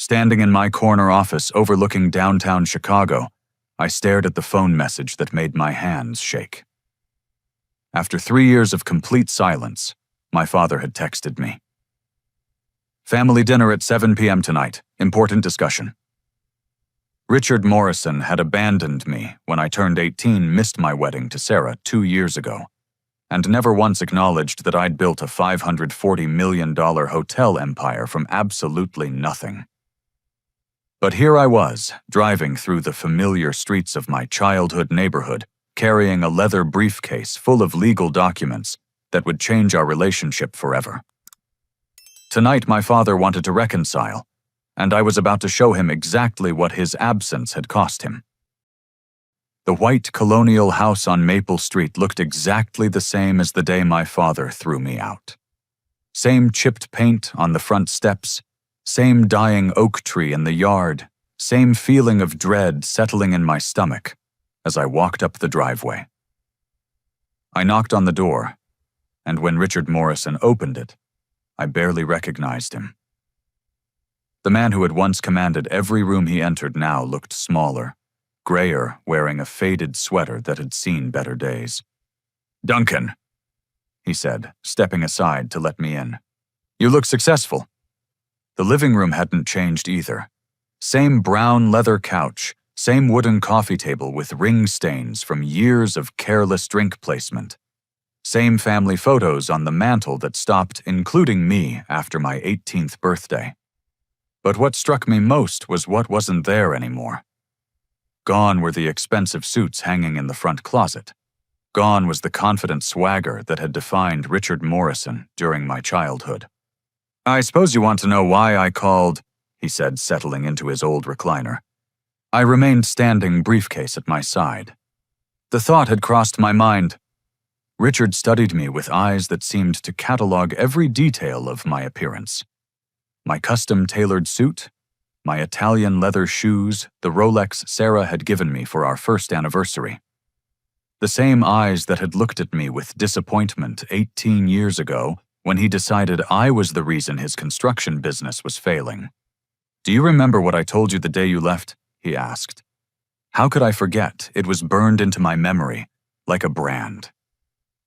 Standing in my corner office overlooking downtown Chicago, I stared at the phone message that made my hands shake. After 3 years of complete silence, my father had texted me. "Family dinner at 7 p.m. tonight. Important discussion." Richard Morrison had abandoned me when I turned 18, missed my wedding to Sarah 2 years ago, and never once acknowledged that I'd built a $540 million hotel empire from absolutely nothing. But here I was, driving through the familiar streets of my childhood neighborhood, carrying a leather briefcase full of legal documents that would change our relationship forever. Tonight, my father wanted to reconcile, and I was about to show him exactly what his absence had cost him. The white colonial house on Maple Street looked exactly the same as the day my father threw me out. Same chipped paint on the front steps, same dying oak tree in the yard, same feeling of dread settling in my stomach as I walked up the driveway. I knocked on the door, and when Richard Morrison opened it, I barely recognized him. The man who had once commanded every room he entered now looked smaller, grayer, wearing a faded sweater that had seen better days. "Duncan," he said, stepping aside to let me in. "You look successful." The living room hadn't changed either. Same brown leather couch, same wooden coffee table with ring stains from years of careless drink placement. Same family photos on the mantle that stopped including me after my 18th birthday. But what struck me most was what wasn't there anymore. Gone were the expensive suits hanging in the front closet. Gone was the confident swagger that had defined Richard Morrison during my childhood. "I suppose you want to know why I called," he said, settling into his old recliner. I remained standing, briefcase at my side. The thought had crossed my mind. Richard studied me with eyes that seemed to catalog every detail of my appearance. My custom-tailored suit, my Italian leather shoes, the Rolex Sarah had given me for our first anniversary. The same eyes that had looked at me with disappointment 18 years ago when he decided I was the reason his construction business was failing. "Do you remember what I told you the day you left?" he asked. How could I forget? It was burned into my memory, like a brand.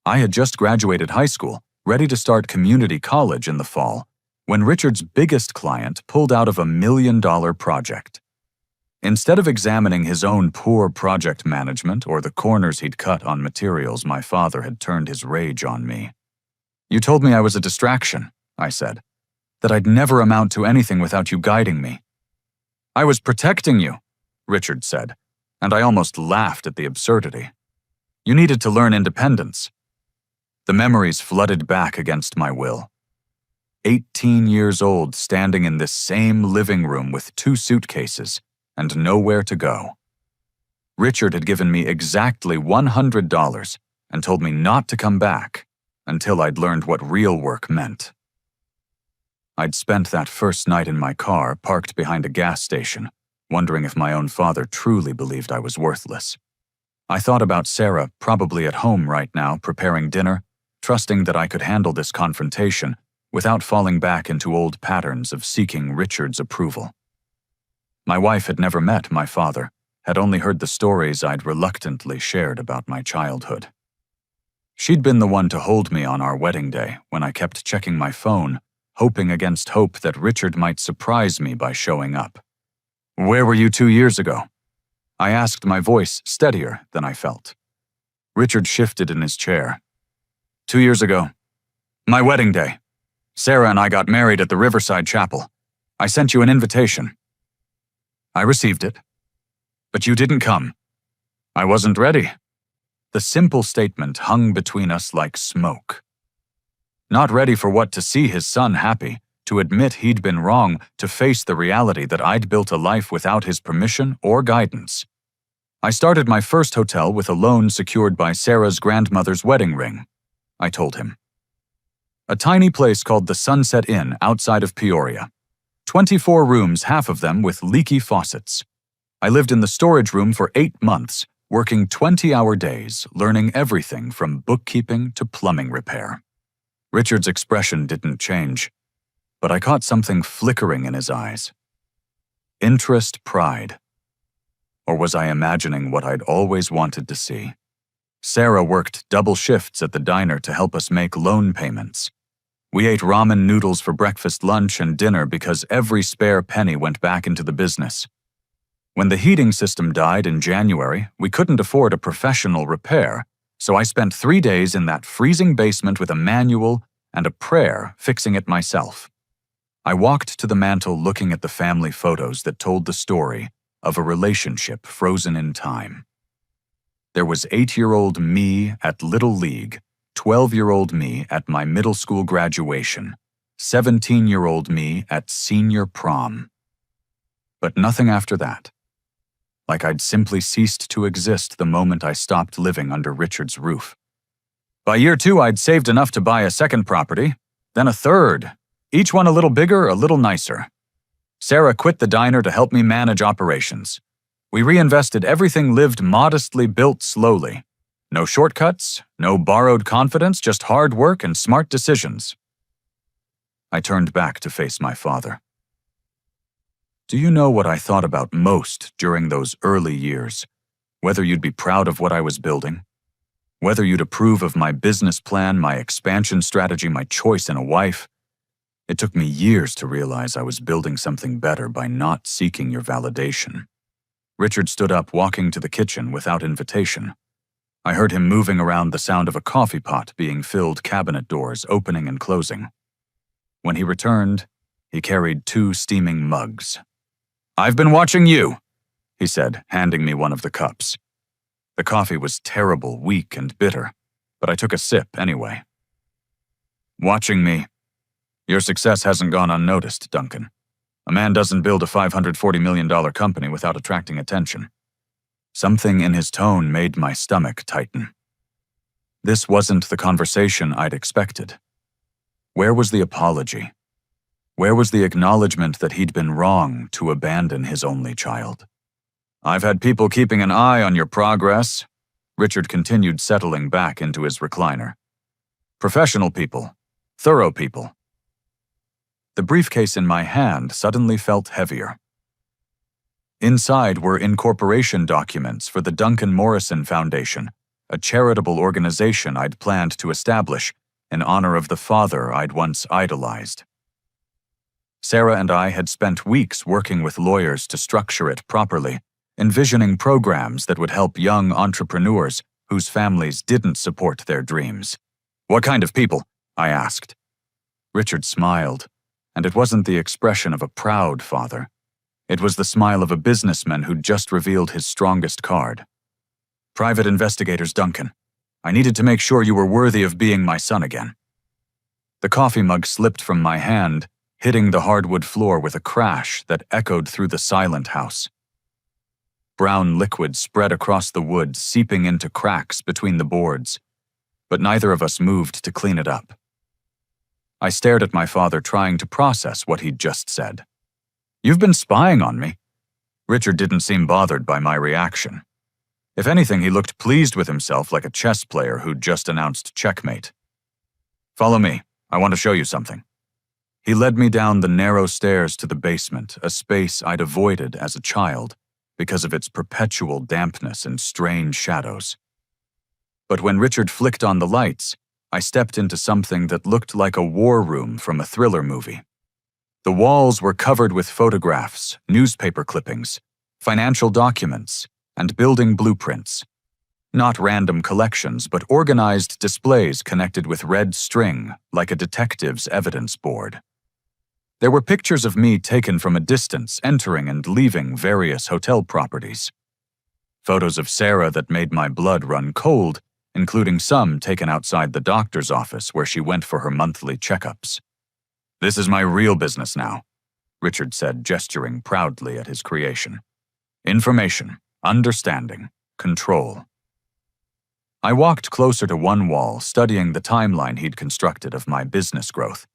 I had just graduated high school, ready to start community college in the fall, when Richard's biggest client pulled out of $1 million project. Instead of examining his own poor project management or the corners he'd cut on materials, my father had turned his rage on me. "You told me I was a distraction," I said, "that I'd never amount to anything without you guiding me." "I was protecting you," Richard said, and I almost laughed at the absurdity. "You needed to learn independence." The memories flooded back against my will. 18 years old, standing in this same living room with 2 suitcases and nowhere to go. Richard had given me exactly $100 and told me not to come back until I'd learned what real work meant. I'd spent that first night in my car, parked behind a gas station, wondering if my own father truly believed I was worthless. I thought about Sarah, probably at home right now, preparing dinner, trusting that I could handle this confrontation without falling back into old patterns of seeking Richard's approval. My wife had never met my father, had only heard the stories I'd reluctantly shared about my childhood. She'd been the one to hold me on our wedding day when I kept checking my phone, hoping against hope that Richard might surprise me by showing up. "Where were you 2 years ago?" I asked, my voice steadier than I felt. Richard shifted in his chair. 2 years ago. My wedding day. Sarah and I got married at the Riverside Chapel. I sent you an invitation. I received it. But you didn't come. I wasn't ready. The simple statement hung between us like smoke. Not ready for what? To see his son happy, to admit he'd been wrong, to face the reality that I'd built a life without his permission or guidance. I started my first hotel with a loan secured by Sarah's grandmother's wedding ring, I told him. A tiny place called the Sunset Inn outside of Peoria. 24 rooms, half of them with leaky faucets. I lived in the storage room for 8 months, working 20-hour days, learning everything from bookkeeping to plumbing repair. Richard's expression didn't change, but I caught something flickering in his eyes. Interest, pride. Or was I imagining what I'd always wanted to see? Sarah worked double shifts at the diner to help us make loan payments. We ate ramen noodles for breakfast, lunch, and dinner because every spare penny went back into the business. When the heating system died in January, we couldn't afford a professional repair, so I spent 3 days in that freezing basement with a manual and a prayer fixing it myself. I walked to the mantel looking at the family photos that told the story of a relationship frozen in time. There was 8-year-old me at Little League, 12-year-old me at my middle school graduation, 17-year-old me at senior prom. But nothing after that. Like I'd simply ceased to exist the moment I stopped living under Richard's roof. By year 2, I'd saved enough to buy a second property, then a third, each one a little bigger, a little nicer. Sarah quit the diner to help me manage operations. We reinvested everything, lived modestly, built slowly. No shortcuts, no borrowed confidence, just hard work and smart decisions. I turned back to face my father. Do you know what I thought about most during those early years? Whether you'd be proud of what I was building, whether you'd approve of my business plan, my expansion strategy, my choice in a wife. It took me years to realize I was building something better by not seeking your validation. Richard stood up, walking to the kitchen without invitation. I heard him moving around, the sound of a coffee pot being filled, cabinet doors opening and closing. When he returned, he carried 2 steaming mugs. "I've been watching you," he said, handing me one of the cups. The coffee was terrible, weak, and bitter, but I took a sip anyway. "Watching me? Your success hasn't gone unnoticed, Duncan. A man doesn't build a $540 million company without attracting attention." Something in his tone made my stomach tighten. This wasn't the conversation I'd expected. Where was the apology? Where was the acknowledgement that he'd been wrong to abandon his only child? "I've had people keeping an eye on your progress," Richard continued, settling back into his recliner. "Professional people, thorough people." The briefcase in my hand suddenly felt heavier. Inside were incorporation documents for the Duncan Morrison Foundation, a charitable organization I'd planned to establish in honor of the father I'd once idolized. Sarah and I had spent weeks working with lawyers to structure it properly, envisioning programs that would help young entrepreneurs whose families didn't support their dreams. "What kind of people?" I asked. Richard smiled, and it wasn't the expression of a proud father. It was the smile of a businessman who'd just revealed his strongest card. "Private investigators, Duncan. I needed to make sure you were worthy of being my son again." The coffee mug slipped from my hand, hitting the hardwood floor with a crash that echoed through the silent house. Brown liquid spread across the wood, seeping into cracks between the boards, but neither of us moved to clean it up. I stared at my father, trying to process what he'd just said. "You've been spying on me." Richard didn't seem bothered by my reaction. If anything, he looked pleased with himself, like a chess player who'd just announced checkmate. "Follow me. I want to show you something." He led me down the narrow stairs to the basement, a space I'd avoided as a child because of its perpetual dampness and strange shadows. But when Richard flicked on the lights, I stepped into something that looked like a war room from a thriller movie. The walls were covered with photographs, newspaper clippings, financial documents, and building blueprints. Not random collections, but organized displays connected with red string, like a detective's evidence board. There were pictures of me taken from a distance, entering and leaving various hotel properties. Photos of Sarah that made my blood run cold, including some taken outside the doctor's office where she went for her monthly checkups. "This is my real business now," Richard said, gesturing proudly at his creation. "Information, understanding, control." I walked closer to one wall, studying the timeline he'd constructed of my business growth.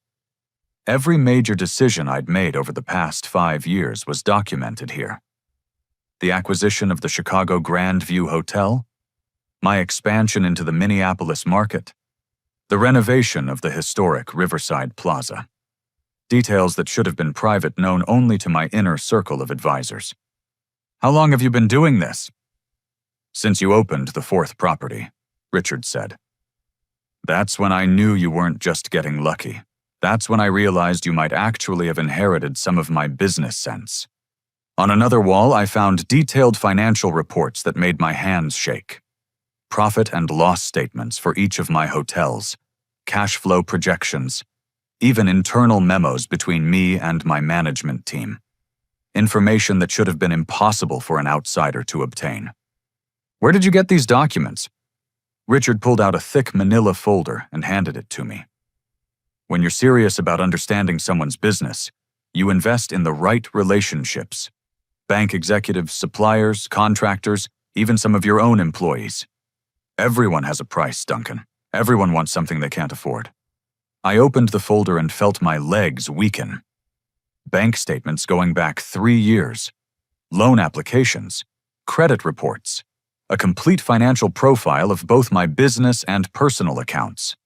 Every major decision I'd made over the past 5 years was documented here. The acquisition of the Chicago Grand View Hotel, my expansion into the Minneapolis market, the renovation of the historic Riverside Plaza. Details that should have been private, known only to my inner circle of advisors. "How long have you been doing this?" "Since you opened the fourth property," Richard said. "That's when I knew you weren't just getting lucky. That's when I realized you might actually have inherited some of my business sense." On another wall, I found detailed financial reports that made my hands shake. Profit and loss statements for each of my hotels, cash flow projections, even internal memos between me and my management team. Information that should have been impossible for an outsider to obtain. "Where did you get these documents?" Richard pulled out a thick manila folder and handed it to me. When you're serious about understanding someone's business, you invest in the right relationships. Bank executives, suppliers, contractors, even some of your own employees. Everyone has a price, Duncan. Everyone wants something they can't afford. I opened the folder and felt my legs weaken. Bank statements going back 3 years, loan applications, credit reports, a complete financial profile of both my business and personal accounts.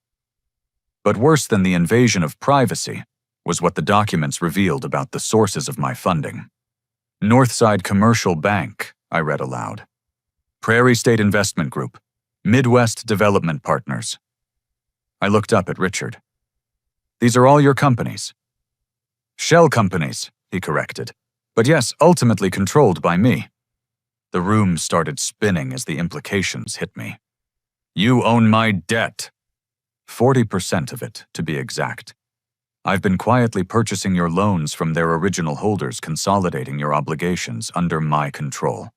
But worse than the invasion of privacy was what the documents revealed about the sources of my funding. Northside Commercial Bank, I read aloud. Prairie State Investment Group, Midwest Development Partners. I looked up at Richard. "These are all your companies." "Shell companies," he corrected. "But yes, ultimately controlled by me." The room started spinning as the implications hit me. "You own my debt." 40% of it, to be exact. "I've been quietly purchasing your loans from their original holders, consolidating your obligations under my control.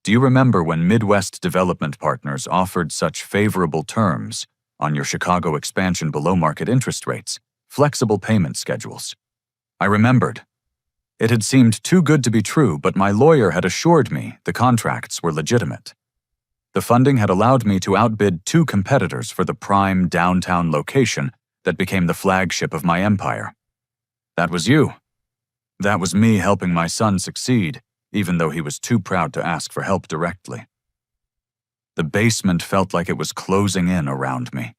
Do you remember when Midwest Development Partners offered such favorable terms on your Chicago expansion below market interest rates, flexible payment schedules?" I remembered. It had seemed too good to be true, but my lawyer had assured me the contracts were legitimate. The funding had allowed me to outbid 2 competitors for the prime downtown location that became the flagship of my empire. That was you. That was me helping my son succeed, even though he was too proud to ask for help directly. The basement felt like it was closing in around me.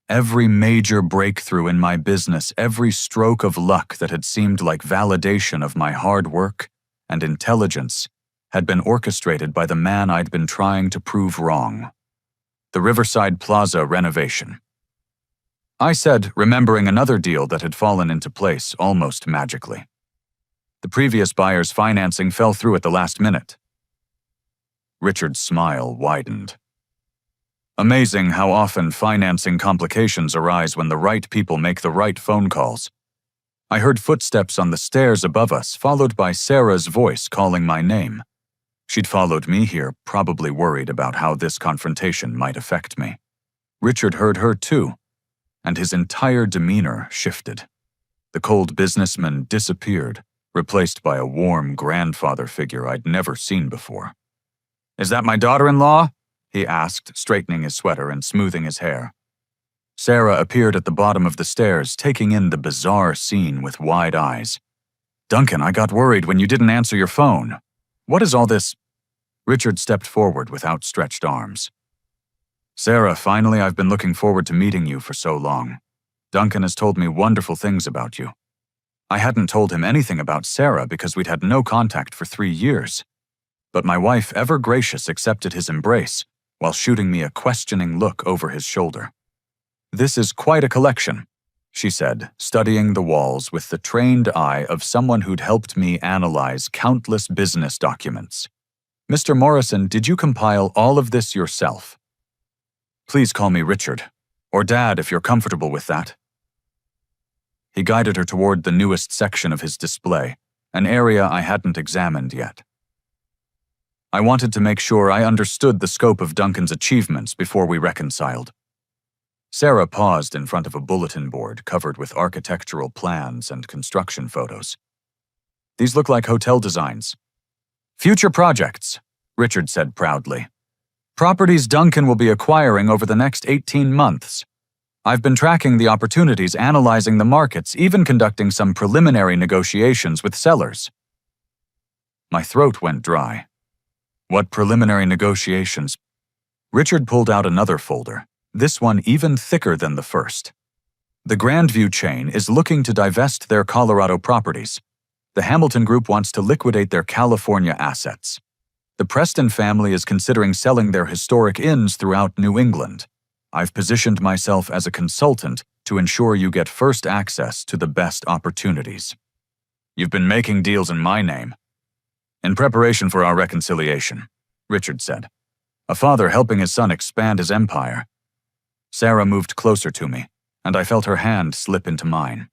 Every major breakthrough in my business, every stroke of luck that had seemed like validation of my hard work and intelligence had been orchestrated by the man I'd been trying to prove wrong. The Riverside Plaza renovation. I said, remembering another deal that had fallen into place almost magically. The previous buyer's financing fell through at the last minute. Richard's smile widened. Amazing how often financing complications arise when the right people make the right phone calls. I heard footsteps on the stairs above us, followed by Sarah's voice calling my name. She'd followed me here, probably worried about how this confrontation might affect me. Richard heard her too, and his entire demeanor shifted. The cold businessman disappeared, replaced by a warm grandfather figure I'd never seen before. "Is that my daughter-in-law?" he asked, straightening his sweater and smoothing his hair. Sarah appeared at the bottom of the stairs, taking in the bizarre scene with wide eyes. "Duncan, I got worried when you didn't answer your phone. What is all this?" Richard stepped forward with outstretched arms. "Sarah, finally, I've been looking forward to meeting you for so long. Duncan has told me wonderful things about you. I hadn't told him anything about Sarah because we'd had no contact for 3 years. But my wife, ever gracious, accepted his embrace while shooting me a questioning look over his shoulder. "This is quite a collection," she said, studying the walls with the trained eye of someone who'd helped me analyze countless business documents. "Mr. Morrison, did you compile all of this yourself?" "Please call me Richard, or Dad if you're comfortable with that." He guided her toward the newest section of his display, an area I hadn't examined yet. I wanted to make sure I understood the scope of Duncan's achievements before we reconciled. Sarah paused in front of a bulletin board covered with architectural plans and construction photos. "These look like hotel designs." "Future projects," Richard said proudly. "Properties Duncan will be acquiring over the next 18 months. I've been tracking the opportunities, analyzing the markets, even conducting some preliminary negotiations with sellers." My throat went dry. What preliminary negotiations? Richard pulled out another folder, this one even thicker than the first. The Grandview chain is looking to divest their Colorado properties. The Hamilton Group wants to liquidate their California assets. The Preston family is considering selling their historic inns throughout New England. I've positioned myself as a consultant to ensure you get first access to the best opportunities. You've been making deals in my name. In preparation for our reconciliation, Richard said, a father helping his son expand his empire. Sarah moved closer to me, and I felt her hand slip into mine.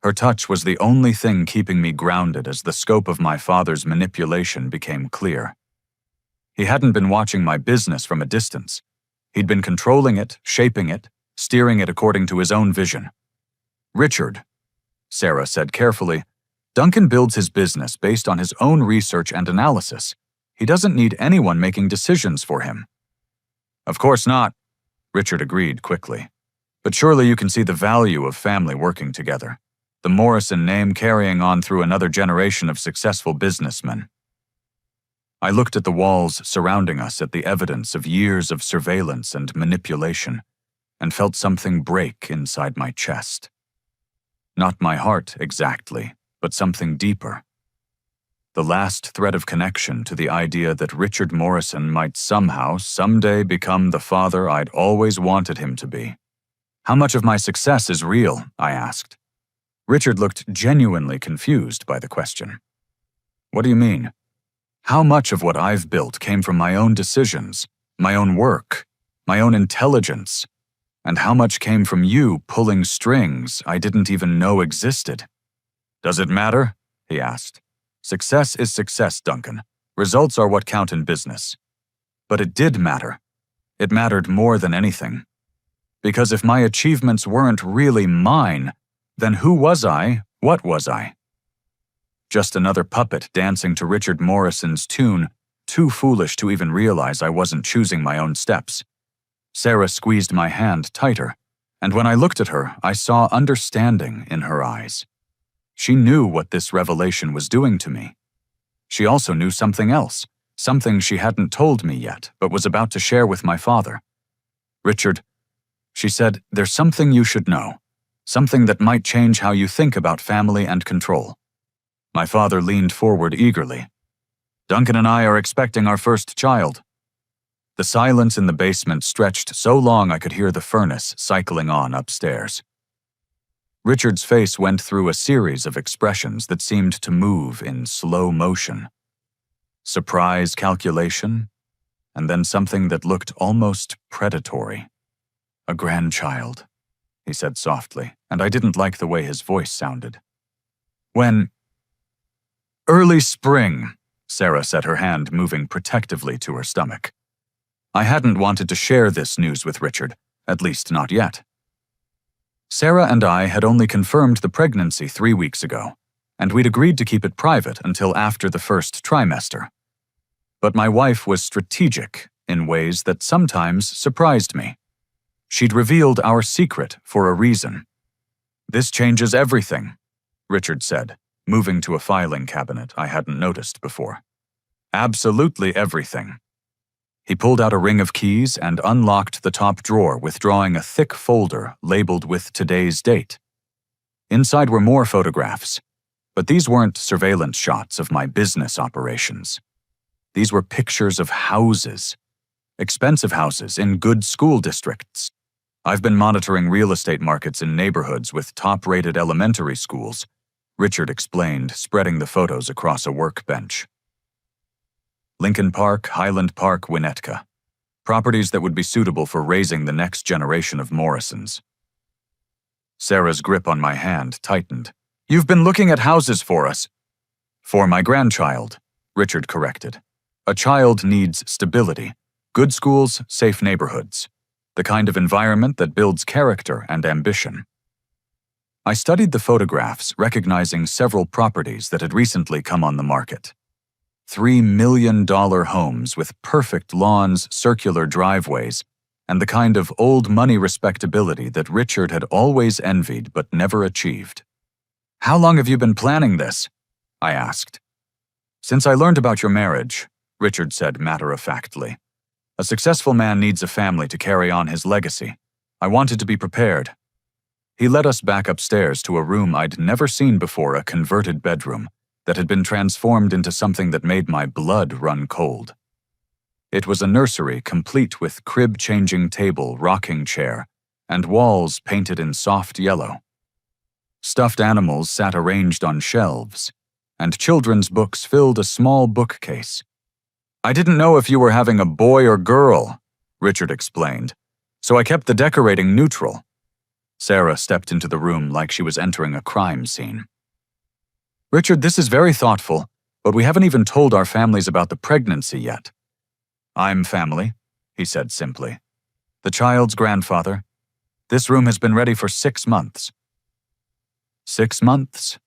Her touch was the only thing keeping me grounded as the scope of my father's manipulation became clear. He hadn't been watching my business from a distance. He'd been controlling it, shaping it, steering it according to his own vision. Richard, Sarah said carefully, Duncan builds his business based on his own research and analysis. He doesn't need anyone making decisions for him. Of course not, Richard agreed quickly. But surely you can see the value of family working together. The Morrison name carrying on through another generation of successful businessmen. I looked at the walls surrounding us at the evidence of years of surveillance and manipulation, and felt something break inside my chest. Not my heart exactly, but something deeper. The last thread of connection to the idea that Richard Morrison might somehow, someday become the father I'd always wanted him to be. How much of my success is real? I asked. Richard looked genuinely confused by the question. What do you mean? How much of what I've built came from my own decisions, my own work, my own intelligence, and how much came from you pulling strings I didn't even know existed? Does it matter? He asked. Success is success, Duncan. Results are what count in business. But it did matter. It mattered more than anything. Because if my achievements weren't really mine, then who was I? What was I? Just another puppet dancing to Richard Morrison's tune, too foolish to even realize I wasn't choosing my own steps. Sarah squeezed my hand tighter, and when I looked at her, I saw understanding in her eyes. She knew what this revelation was doing to me. She also knew something else, something she hadn't told me yet, but was about to share with my father. Richard, she said, there's something you should know. Something that might change how you think about family and control. My father leaned forward eagerly. Duncan and I are expecting our first child. The silence in the basement stretched so long I could hear the furnace cycling on upstairs. Richard's face went through a series of expressions that seemed to move in slow motion. Surprise, calculation, and then something that looked almost predatory. A grandchild, he said softly, and I didn't like the way his voice sounded. Early spring, Sarah said, her hand moving protectively to her stomach. I hadn't wanted to share this news with Richard, at least not yet. Sarah and I had only confirmed the pregnancy 3 weeks ago, and we'd agreed to keep it private until after the first trimester. But my wife was strategic in ways that sometimes surprised me. She'd revealed our secret for a reason. This changes everything, Richard said, moving to a filing cabinet I hadn't noticed before. Absolutely everything. He pulled out a ring of keys and unlocked the top drawer, withdrawing a thick folder labeled with today's date. Inside were more photographs, but these weren't surveillance shots of my business operations. These were pictures of houses, expensive houses in good school districts. I've been monitoring real estate markets in neighborhoods with top-rated elementary schools, Richard explained, spreading the photos across a workbench. Lincoln Park, Highland Park, Winnetka. Properties that would be suitable for raising the next generation of Morrisons. Sarah's grip on my hand tightened. You've been looking at houses for us. For my grandchild, Richard corrected. A child needs stability, good schools, safe neighborhoods. The kind of environment that builds character and ambition. I studied the photographs, recognizing several properties that had recently come on the market. $3 million homes with perfect lawns, circular driveways, and the kind of old money respectability that Richard had always envied but never achieved. How long have you been planning this? I asked. Since I learned about your marriage, Richard said matter-of-factly. A successful man needs a family to carry on his legacy. I wanted to be prepared. He led us back upstairs to a room I'd never seen before, a converted bedroom that had been transformed into something that made my blood run cold. It was a nursery complete with crib-changing table, rocking chair, and walls painted in soft yellow. Stuffed animals sat arranged on shelves, and children's books filled a small bookcase. "I didn't know if you were having a boy or girl," Richard explained, "so I kept the decorating neutral." Sarah stepped into the room like she was entering a crime scene. "Richard, this is very thoughtful, but we haven't even told our families about the pregnancy yet." "I'm family," he said simply. "The child's grandfather. This room has been ready for 6 months." 6 months?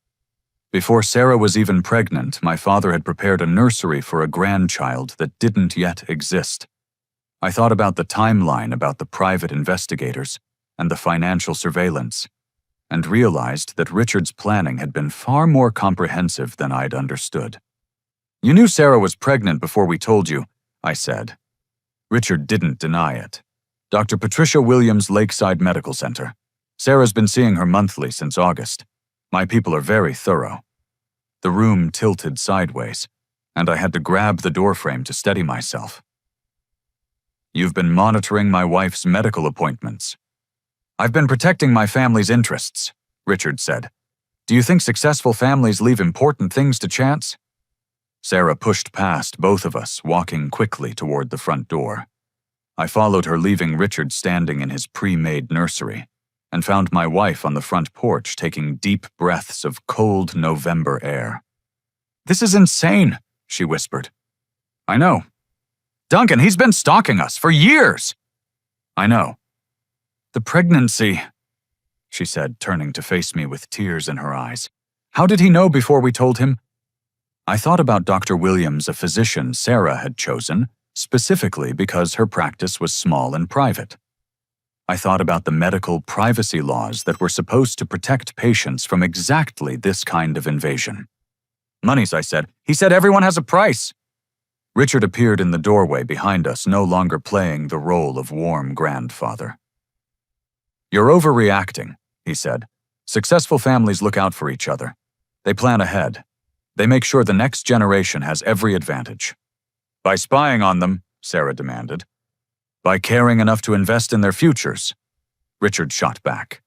Before Sarah was even pregnant, my father had prepared a nursery for a grandchild that didn't yet exist. I thought about the timeline, about the private investigators, and the financial surveillance, and realized that Richard's planning had been far more comprehensive than I'd understood. "You knew Sarah was pregnant before we told you," I said. Richard didn't deny it. "Dr. Patricia Williams, Lakeside Medical Center. Sarah's been seeing her monthly since August. My people are very thorough." The room tilted sideways, and I had to grab the doorframe to steady myself. "You've been monitoring my wife's medical appointments." "I've been protecting my family's interests," Richard said. "Do you think successful families leave important things to chance?" Sarah pushed past both of us, walking quickly toward the front door. I followed her, leaving Richard standing in his pre-made nursery, and found my wife on the front porch taking deep breaths of cold November air. "This is insane," she whispered. "I know. Duncan, he's been stalking us for years." "I know." "The pregnancy," she said, turning to face me with tears in her eyes. "How did he know before we told him?" I thought about Dr. Williams, a physician Sarah had chosen, specifically because her practice was small and private. I thought about the medical privacy laws that were supposed to protect patients from exactly this kind of invasion. "Monies," I said. "He said everyone has a price." Richard appeared in the doorway behind us, no longer playing the role of warm grandfather. "You're overreacting," he said. "Successful families look out for each other. They plan ahead. They make sure the next generation has every advantage." "By spying on them," Sarah demanded. "By caring enough to invest in their futures," Richard shot back.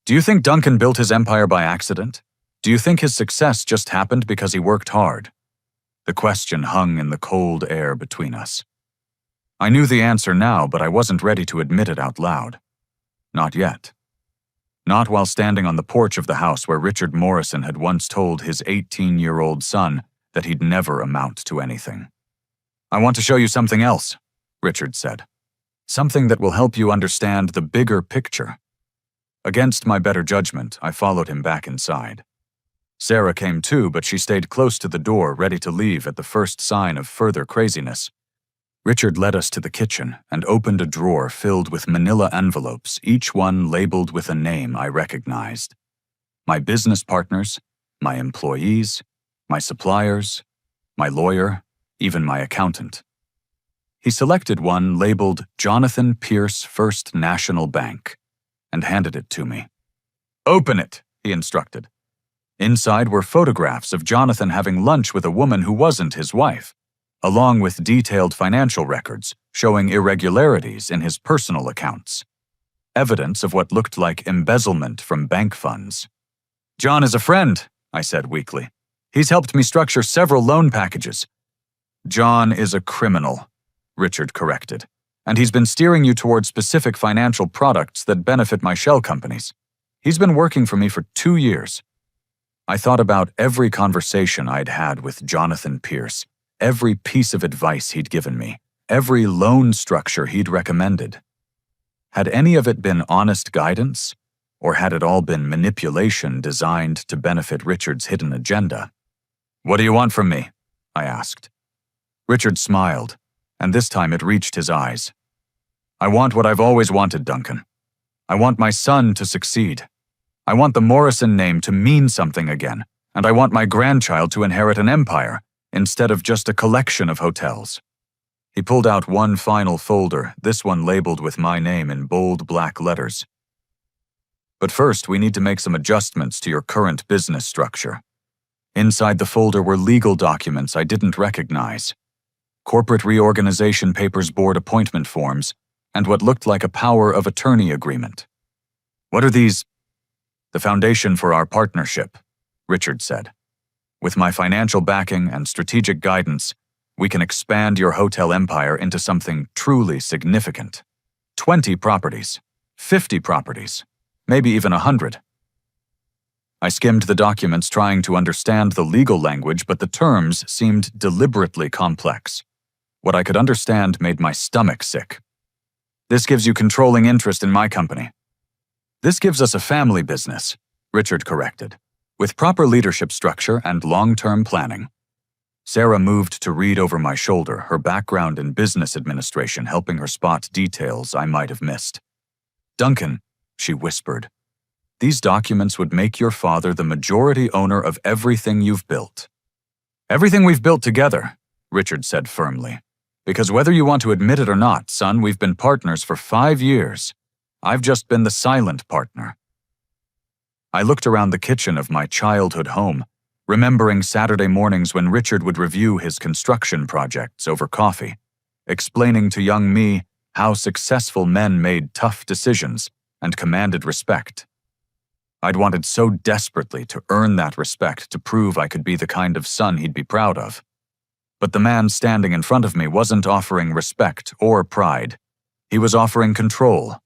"Do you think Duncan built his empire by accident? Do you think his success just happened because he worked hard?" The question hung in the cold air between us. I knew the answer now, but I wasn't ready to admit it out loud. Not yet. Not while standing on the porch of the house where Richard Morrison had once told his 18-year-old son that he'd never amount to anything. "I want to show you something else," Richard said. "Something that will help you understand the bigger picture." Against my better judgment, I followed him back inside. Sarah came too, but she stayed close to the door, ready to leave at the first sign of further craziness. Richard led us to the kitchen and opened a drawer filled with manila envelopes, each one labeled with a name I recognized. My business partners, my employees, my suppliers, my lawyer, even my accountant. He selected one labeled Jonathan Pierce First National Bank and handed it to me. "Open it," he instructed. Inside were photographs of Jonathan having lunch with a woman who wasn't his wife, along with detailed financial records showing irregularities in his personal accounts. Evidence of what looked like embezzlement from bank funds. "John is a friend," I said weakly. "He's helped me structure several loan packages." "John is a criminal," Richard corrected, "and he's been steering you toward specific financial products that benefit my shell companies. He's been working for me for 2 years. I thought about every conversation I'd had with Jonathan Pierce, every piece of advice he'd given me, every loan structure he'd recommended. Had any of it been honest guidance, or had it all been manipulation designed to benefit Richard's hidden agenda? "What do you want from me?" I asked. Richard smiled, and this time it reached his eyes. "I want what I've always wanted, Duncan. I want my son to succeed. I want the Morrison name to mean something again, and I want my grandchild to inherit an empire instead of just a collection of hotels." He pulled out one final folder, this one labeled with my name in bold black letters. But first, we need to make some adjustments to your current business structure. Inside the folder were legal documents I didn't recognize. Corporate reorganization papers, board appointment forms, and what looked like a power of attorney agreement. What are these? The foundation for our partnership, Richard said. With my financial backing and strategic guidance, we can expand your hotel empire into something truly significant. 20 properties, 50 properties, maybe even 100. I skimmed the documents trying to understand the legal language, but the terms seemed deliberately complex. What I could understand made my stomach sick. This gives you controlling interest in my company. This gives us a family business, Richard corrected, with proper leadership structure and long-term planning. Sarah moved to read over my shoulder, her background in business administration helping her spot details I might have missed. Duncan, she whispered, these documents would make your father the majority owner of everything you've built. Everything we've built together, Richard said firmly. Because whether you want to admit it or not, son, we've been partners for 5 years. I've just been the silent partner. I looked around the kitchen of my childhood home, remembering Saturday mornings when Richard would review his construction projects over coffee, explaining to young me how successful men made tough decisions and commanded respect. I'd wanted so desperately to earn that respect to prove I could be the kind of son he'd be proud of. But the man standing in front of me wasn't offering respect or pride. He was offering control.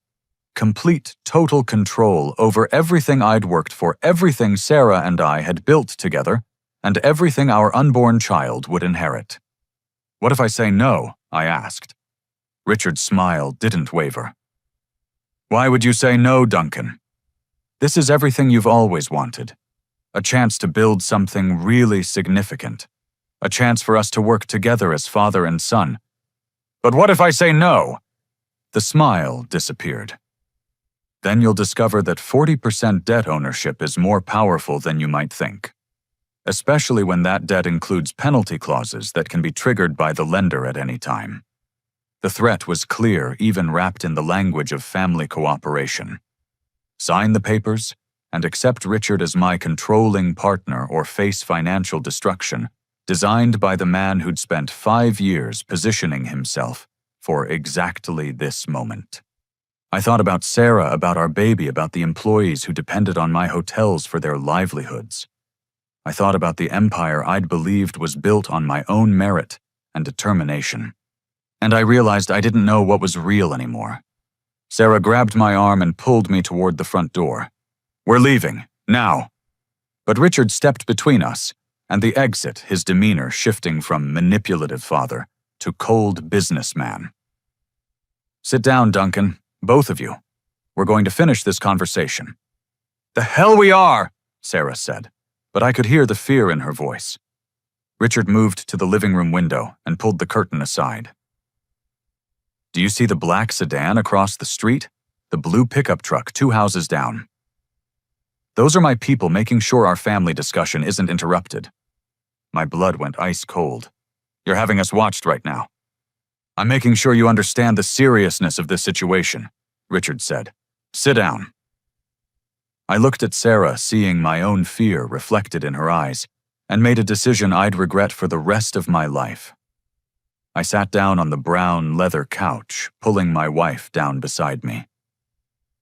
Complete, total control over everything I'd worked for, everything Sarah and I had built together, and everything our unborn child would inherit. What if I say no? I asked. Richard's smile didn't waver. Why would you say no, Duncan? This is everything you've always wanted. A chance to build something really significant. A chance for us to work together as father and son. But what if I say no? The smile disappeared. Then you'll discover that 40% debt ownership is more powerful than you might think. Especially when that debt includes penalty clauses that can be triggered by the lender at any time. The threat was clear, even wrapped in the language of family cooperation. Sign the papers and accept Richard as my controlling partner or face financial destruction, designed by the man who'd spent 5 years positioning himself for exactly this moment. I thought about Sarah, about our baby, about the employees who depended on my hotels for their livelihoods. I thought about the empire I'd believed was built on my own merit and determination. And I realized I didn't know what was real anymore. Sarah grabbed my arm and pulled me toward the front door. We're leaving, now. But Richard stepped between us, and the exit, his demeanor shifting from manipulative father to cold businessman. Sit down, Duncan, both of you. We're going to finish this conversation. The hell we are, Sarah said, but I could hear the fear in her voice. Richard moved to the living room window and pulled the curtain aside. Do you see the black sedan across the street? The blue pickup truck 2 houses down. Those are my people making sure our family discussion isn't interrupted. My blood went ice cold. You're having us watched right now. I'm making sure you understand the seriousness of this situation, Richard said. Sit down. I looked at Sarah, seeing my own fear reflected in her eyes, and made a decision I'd regret for the rest of my life. I sat down on the brown leather couch, pulling my wife down beside me.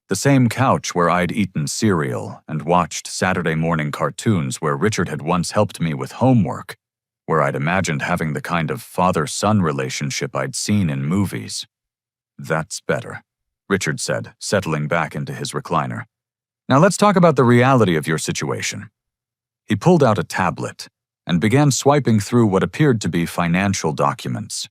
The same couch where I'd eaten cereal and watched Saturday morning cartoons, where Richard had once helped me with homework, where I'd imagined having the kind of father-son relationship I'd seen in movies. That's better, Richard said, settling back into his recliner. Now let's talk about the reality of your situation. He pulled out a tablet and began swiping through what appeared to be financial documents.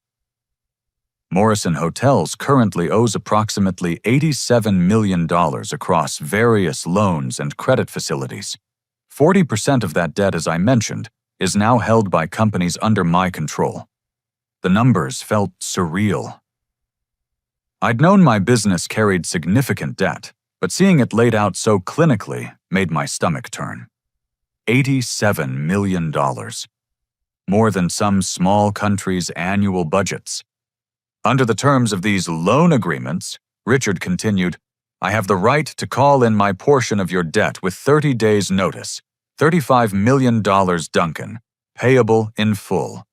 Morrison Hotels currently owes approximately $87 million across various loans and credit facilities. 40% of that debt, as I mentioned, is now held by companies under my control. The numbers felt surreal. I'd known my business carried significant debt, but seeing it laid out so clinically made my stomach turn. $87 million. More than some small countries' annual budgets. Under the terms of these loan agreements, Richard continued, I have the right to call in my portion of your debt with 30 days' notice. $35 million, Duncan, payable in full.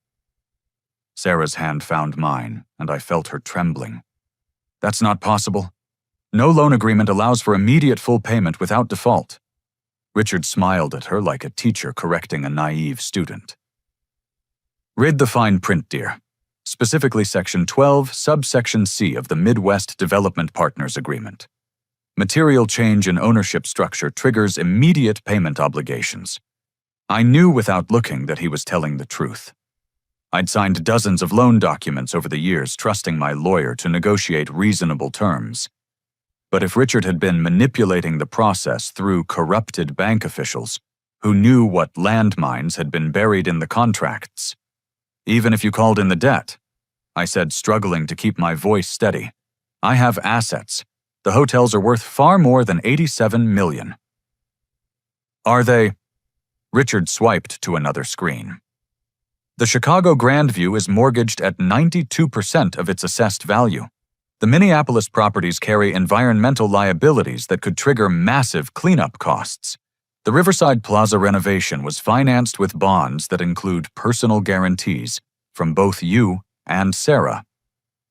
Sarah's hand found mine, and I felt her trembling. That's not possible. No loan agreement allows for immediate full payment without default. Richard smiled at her like a teacher correcting a naive student. Read the fine print, dear. Specifically Section 12, subsection C of the Midwest Development Partners Agreement. Material change in ownership structure triggers immediate payment obligations. I knew without looking that he was telling the truth. I'd signed dozens of loan documents over the years, trusting my lawyer to negotiate reasonable terms. But if Richard had been manipulating the process through corrupted bank officials who knew what landmines had been buried in the contracts, even if you called in the debt, I said, struggling to keep my voice steady, I have assets. The hotels are worth far more than $87 million. Are they? Richard swiped to another screen. The Chicago Grandview is mortgaged at 92% of its assessed value. The Minneapolis properties carry environmental liabilities that could trigger massive cleanup costs. The Riverside Plaza renovation was financed with bonds that include personal guarantees from both you and Sarah.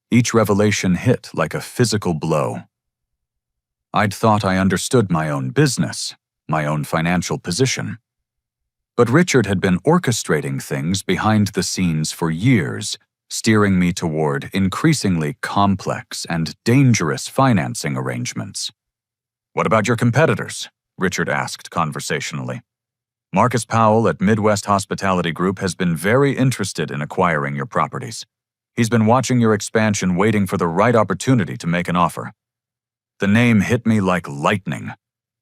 Each revelation hit like a physical blow. I'd thought I understood my own business, my own financial position. But Richard had been orchestrating things behind the scenes for years, steering me toward increasingly complex and dangerous financing arrangements. What about your competitors? Richard asked conversationally. Marcus Powell at Midwest Hospitality Group has been very interested in acquiring your properties. He's been watching your expansion, waiting for the right opportunity to make an offer. The name hit me like lightning.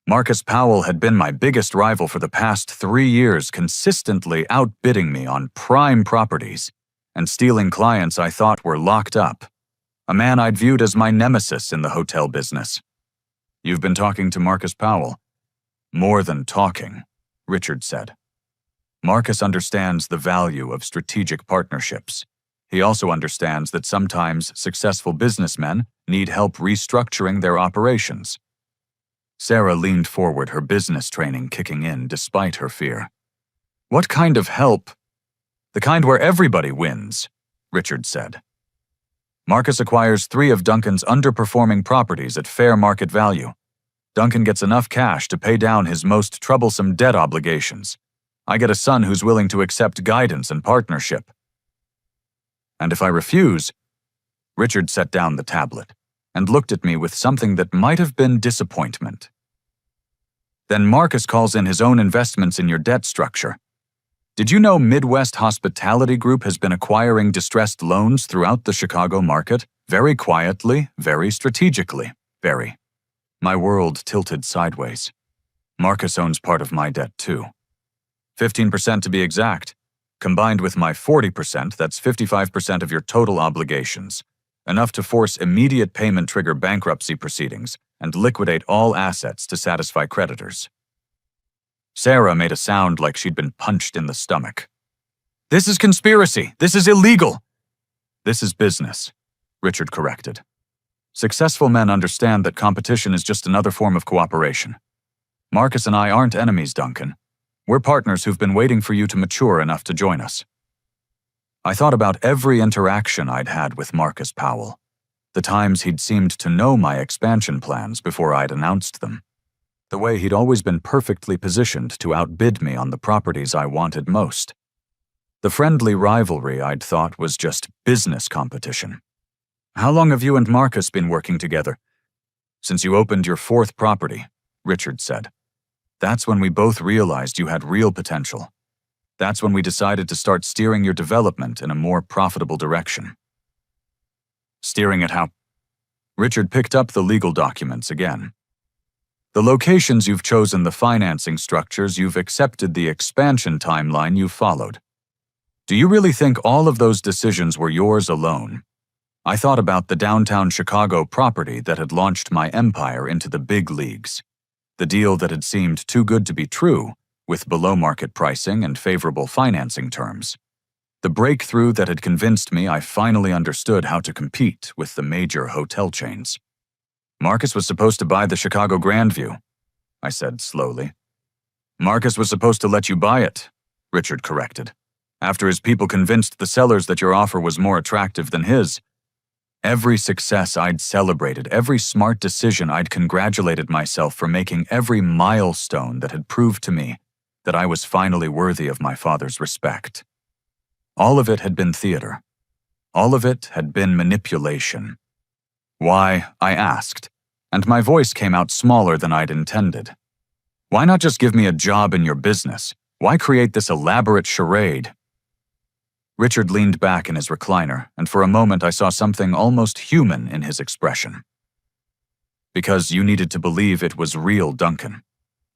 Marcus Powell had been my biggest rival for the past 3 years, consistently outbidding me on prime properties and stealing clients I thought were locked up. A man I'd viewed as my nemesis in the hotel business. You've been talking to Marcus Powell? More than talking, Richard said. Marcus understands the value of strategic partnerships. He also understands that sometimes successful businessmen need help restructuring their operations. Sarah leaned forward, her business training kicking in despite her fear. What kind of help? The kind where everybody wins, Richard said. Marcus acquires 3 of Duncan's underperforming properties at fair market value. Duncan gets enough cash to pay down his most troublesome debt obligations. I get a son who's willing to accept guidance and partnership. And if I refuse, Richard set down the tablet and looked at me with something that might have been disappointment. Then Marcus calls in his own investments in your debt structure. Did you know Midwest Hospitality Group has been acquiring distressed loans throughout the Chicago market? Very quietly, very strategically, very. My world tilted sideways. Marcus owns part of my debt too. 15% to be exact. Combined with my 40%, that's 55% of your total obligations. Enough to force immediate payment, trigger bankruptcy proceedings, and liquidate all assets to satisfy creditors. Sarah made a sound like she'd been punched in the stomach. This is conspiracy. This is illegal. This is business, Richard corrected. Successful men understand that competition is just another form of cooperation. Marcus and I aren't enemies, Duncan. We're partners who've been waiting for you to mature enough to join us. I thought about every interaction I'd had with Marcus Powell, the times he'd seemed to know my expansion plans before I'd announced them, the way he'd always been perfectly positioned to outbid me on the properties I wanted most. The friendly rivalry I'd thought was just business competition. How long have you and Marcus been working together? Since you opened your 4th property, Richard said. That's when we both realized you had real potential. That's when we decided to start steering your development in a more profitable direction. Steering it how? Richard picked up the legal documents again. The locations you've chosen, the financing structures you've accepted, the expansion timeline you've followed. Do you really think all of those decisions were yours alone? I thought about the downtown Chicago property that had launched my empire into the big leagues. The deal that had seemed too good to be true, with below-market pricing and favorable financing terms. The breakthrough that had convinced me I finally understood how to compete with the major hotel chains. Marcus was supposed to buy the Chicago Grandview, I said slowly. Marcus was supposed to let you buy it, Richard corrected, after his people convinced the sellers that your offer was more attractive than his. Every success I'd celebrated, every smart decision I'd congratulated myself for making, every milestone that had proved to me that I was finally worthy of my father's respect. All of it had been theater. All of it had been manipulation. Why, I asked, and my voice came out smaller than I'd intended. Why not just give me a job in your business? Why create this elaborate charade? Richard leaned back in his recliner, and for a moment I saw something almost human in his expression. Because you needed to believe it was real, Duncan.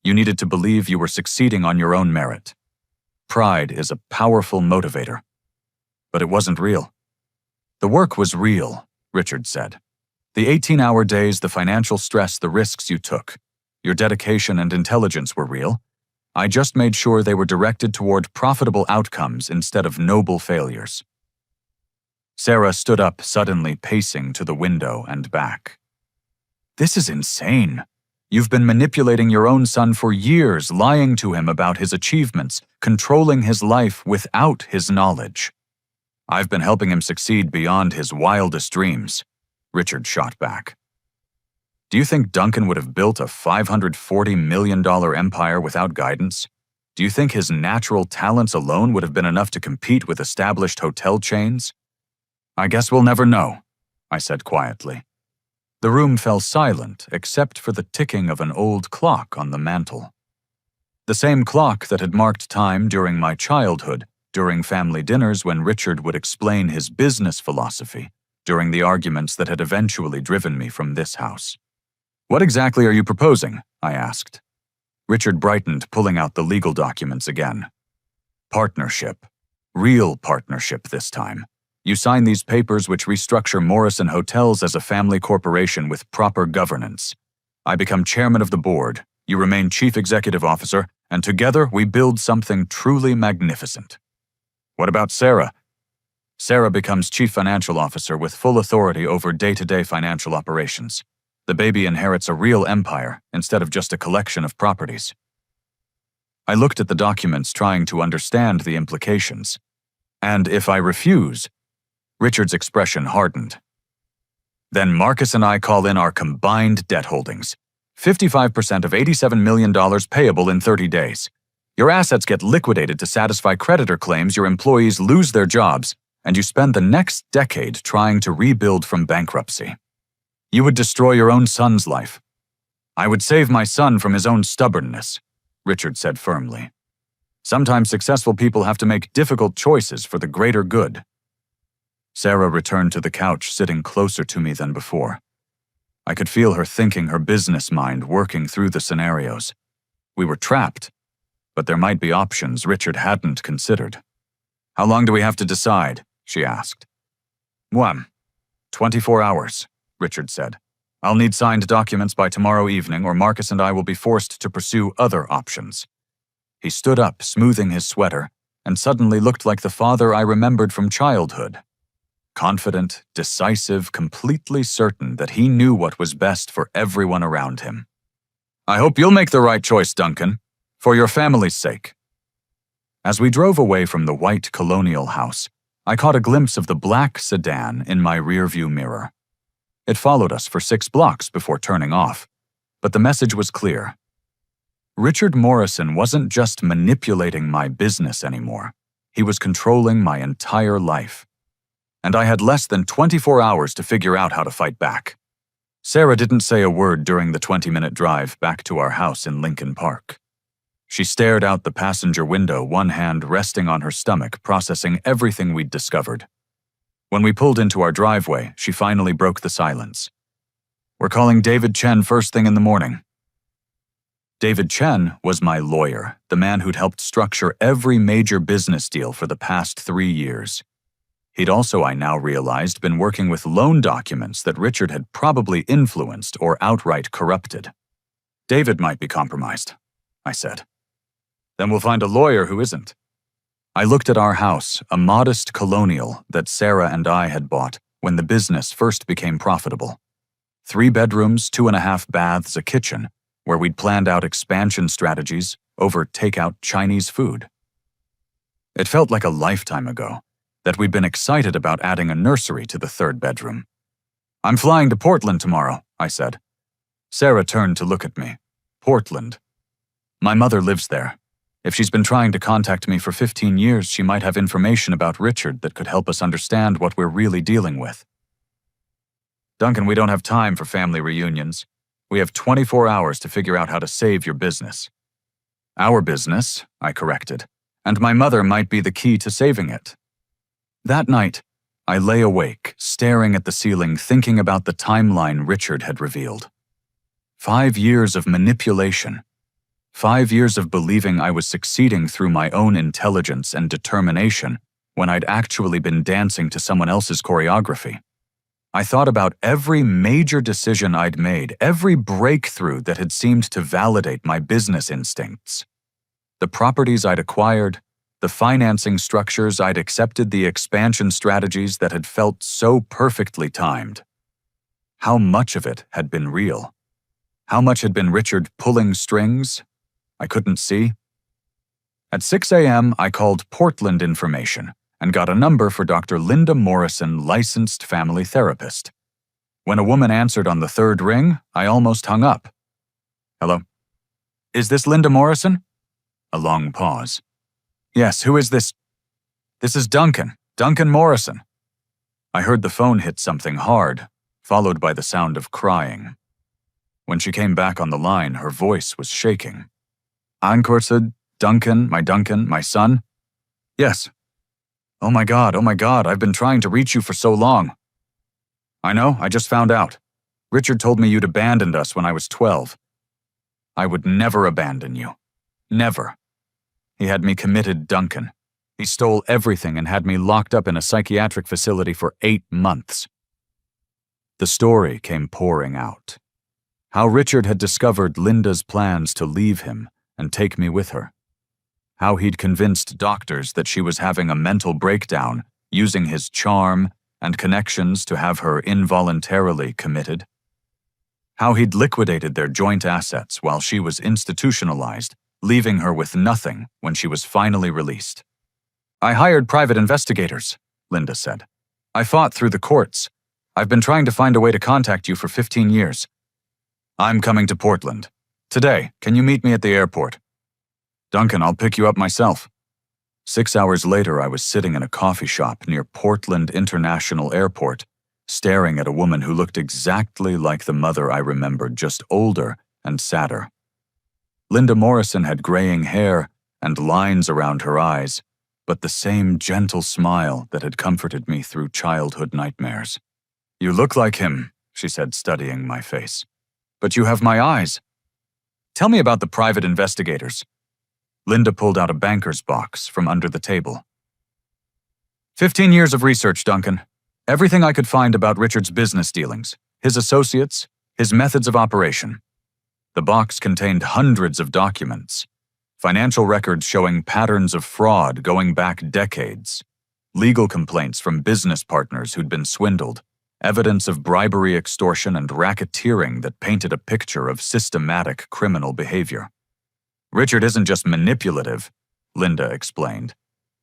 You needed to believe you were succeeding on your own merit. Pride is a powerful motivator. But it wasn't real. The work was real, Richard said. The 18-hour days, the financial stress, the risks you took. Your dedication and intelligence were real. I just made sure they were directed toward profitable outcomes instead of noble failures. Sarah stood up, suddenly pacing to the window and back. This is insane. You've been manipulating your own son for years, lying to him about his achievements, controlling his life without his knowledge. I've been helping him succeed beyond his wildest dreams, Richard shot back. Do you think Duncan would have built a $540 million empire without guidance? Do you think his natural talents alone would have been enough to compete with established hotel chains? I guess we'll never know, I said quietly. The room fell silent except for the ticking of an old clock on the mantel. The same clock that had marked time during my childhood, during family dinners when Richard would explain his business philosophy, during the arguments that had eventually driven me from this house. What exactly are you proposing? I asked. Richard brightened, pulling out the legal documents again. Partnership. Real partnership this time. You sign these papers which restructure Morrison Hotels as a family corporation with proper governance. I become chairman of the board, you remain chief executive officer, and together we build something truly magnificent. What about Sarah? Sarah becomes chief financial officer with full authority over day-to-day financial operations. The baby inherits a real empire instead of just a collection of properties. I looked at the documents, trying to understand the implications. And if I refuse, Richard's expression hardened. Then Marcus and I call in our combined debt holdings. 55% of $87 million payable in 30 days. Your assets get liquidated to satisfy creditor claims, your employees lose their jobs, and you spend the next decade trying to rebuild from bankruptcy. You would destroy your own son's life. I would save my son from his own stubbornness, Richard said firmly. Sometimes successful people have to make difficult choices for the greater good. Sarah returned to the couch, sitting closer to me than before. I could feel her thinking, her business mind working through the scenarios. We were trapped, but there might be options Richard hadn't considered. How long do we have to decide? She asked. 24 hours. Richard said. I'll need signed documents by tomorrow evening, or Marcus and I will be forced to pursue other options. He stood up, smoothing his sweater, and suddenly looked like the father I remembered from childhood. Confident, decisive, completely certain that he knew what was best for everyone around him. I hope you'll make the right choice, Duncan, for your family's sake. As we drove away from the white colonial house, I caught a glimpse of the black sedan in my rearview mirror. It followed us for 6 blocks before turning off, but the message was clear. Richard Morrison wasn't just manipulating my business anymore. He was controlling my entire life. And I had less than 24 hours to figure out how to fight back. Sarah didn't say a word during the 20-minute drive back to our house in Lincoln Park. She stared out the passenger window, one hand resting on her stomach, processing everything we'd discovered. When we pulled into our driveway, she finally broke the silence. We're calling David Chen first thing in the morning. David Chen was my lawyer, the man who'd helped structure every major business deal for the past 3 years. He'd also, I now realized, been working with loan documents that Richard had probably influenced or outright corrupted. David might be compromised, I said. Then we'll find a lawyer who isn't. I looked at our house, a modest colonial that Sarah and I had bought when the business first became profitable. 3 bedrooms, 2.5 baths, a kitchen, where we'd planned out expansion strategies over takeout Chinese food. It felt like a lifetime ago that we'd been excited about adding a nursery to the 3rd bedroom. "I'm flying to Portland tomorrow," I said. Sarah turned to look at me. "Portland. My mother lives there. If she's been trying to contact me for 15 years, she might have information about Richard that could help us understand what we're really dealing with." "Duncan, we don't have time for family reunions. We have 24 hours to figure out how to save your business." "Our business," I corrected, "and my mother might be the key to saving it." That night, I lay awake, staring at the ceiling, thinking about the timeline Richard had revealed. 5 years of manipulation. 5 years of believing I was succeeding through my own intelligence and determination when I'd actually been dancing to someone else's choreography. I thought about every major decision I'd made, every breakthrough that had seemed to validate my business instincts. The properties I'd acquired, the financing structures I'd accepted, the expansion strategies that had felt so perfectly timed. How much of it had been real? How much had been Richard pulling strings I couldn't see? At 6 a.m., I called Portland Information and got a number for Dr. Linda Morrison, licensed family therapist. When a woman answered on the 3rd ring, I almost hung up. "Hello? Is this Linda Morrison?" A long pause. "Yes, who is this?" "This is Duncan Morrison." I heard the phone hit something hard, followed by the sound of crying. When she came back on the line, her voice was shaking. "Encore said, Duncan, my son?" "Yes." Oh my God, I've been trying to reach you for so long." "I know, I just found out. Richard told me you'd abandoned us when I was 12. "I would never abandon you. Never. He had me committed, Duncan. He stole everything and had me locked up in a psychiatric facility for 8 months. The story came pouring out. How Richard had discovered Linda's plans to leave him and take me with her. How he'd convinced doctors that she was having a mental breakdown, using his charm and connections to have her involuntarily committed. How he'd liquidated their joint assets while she was institutionalized, leaving her with nothing when she was finally released. "I hired private investigators," Linda said. "I fought through the courts. I've been trying to find a way to contact you for 15 years. I'm coming to Portland. Today, can you meet me at the airport?" "Duncan, I'll pick you up myself." 6 hours later, I was sitting in a coffee shop near Portland International Airport, staring at a woman who looked exactly like the mother I remembered, just older and sadder. Linda Morrison had graying hair and lines around her eyes, but the same gentle smile that had comforted me through childhood nightmares. "You look like him," she said, studying my face. "But you have my eyes. Tell me about the private investigators." Linda pulled out a banker's box from under the table. 15 years of research, Duncan. Everything I could find about Richard's business dealings, his associates, his methods of operation. The box contained hundreds of documents, financial records showing patterns of fraud going back decades, legal complaints from business partners who'd been swindled, evidence of bribery, extortion, and racketeering that painted a picture of systematic criminal behavior. "Richard isn't just manipulative," Linda explained.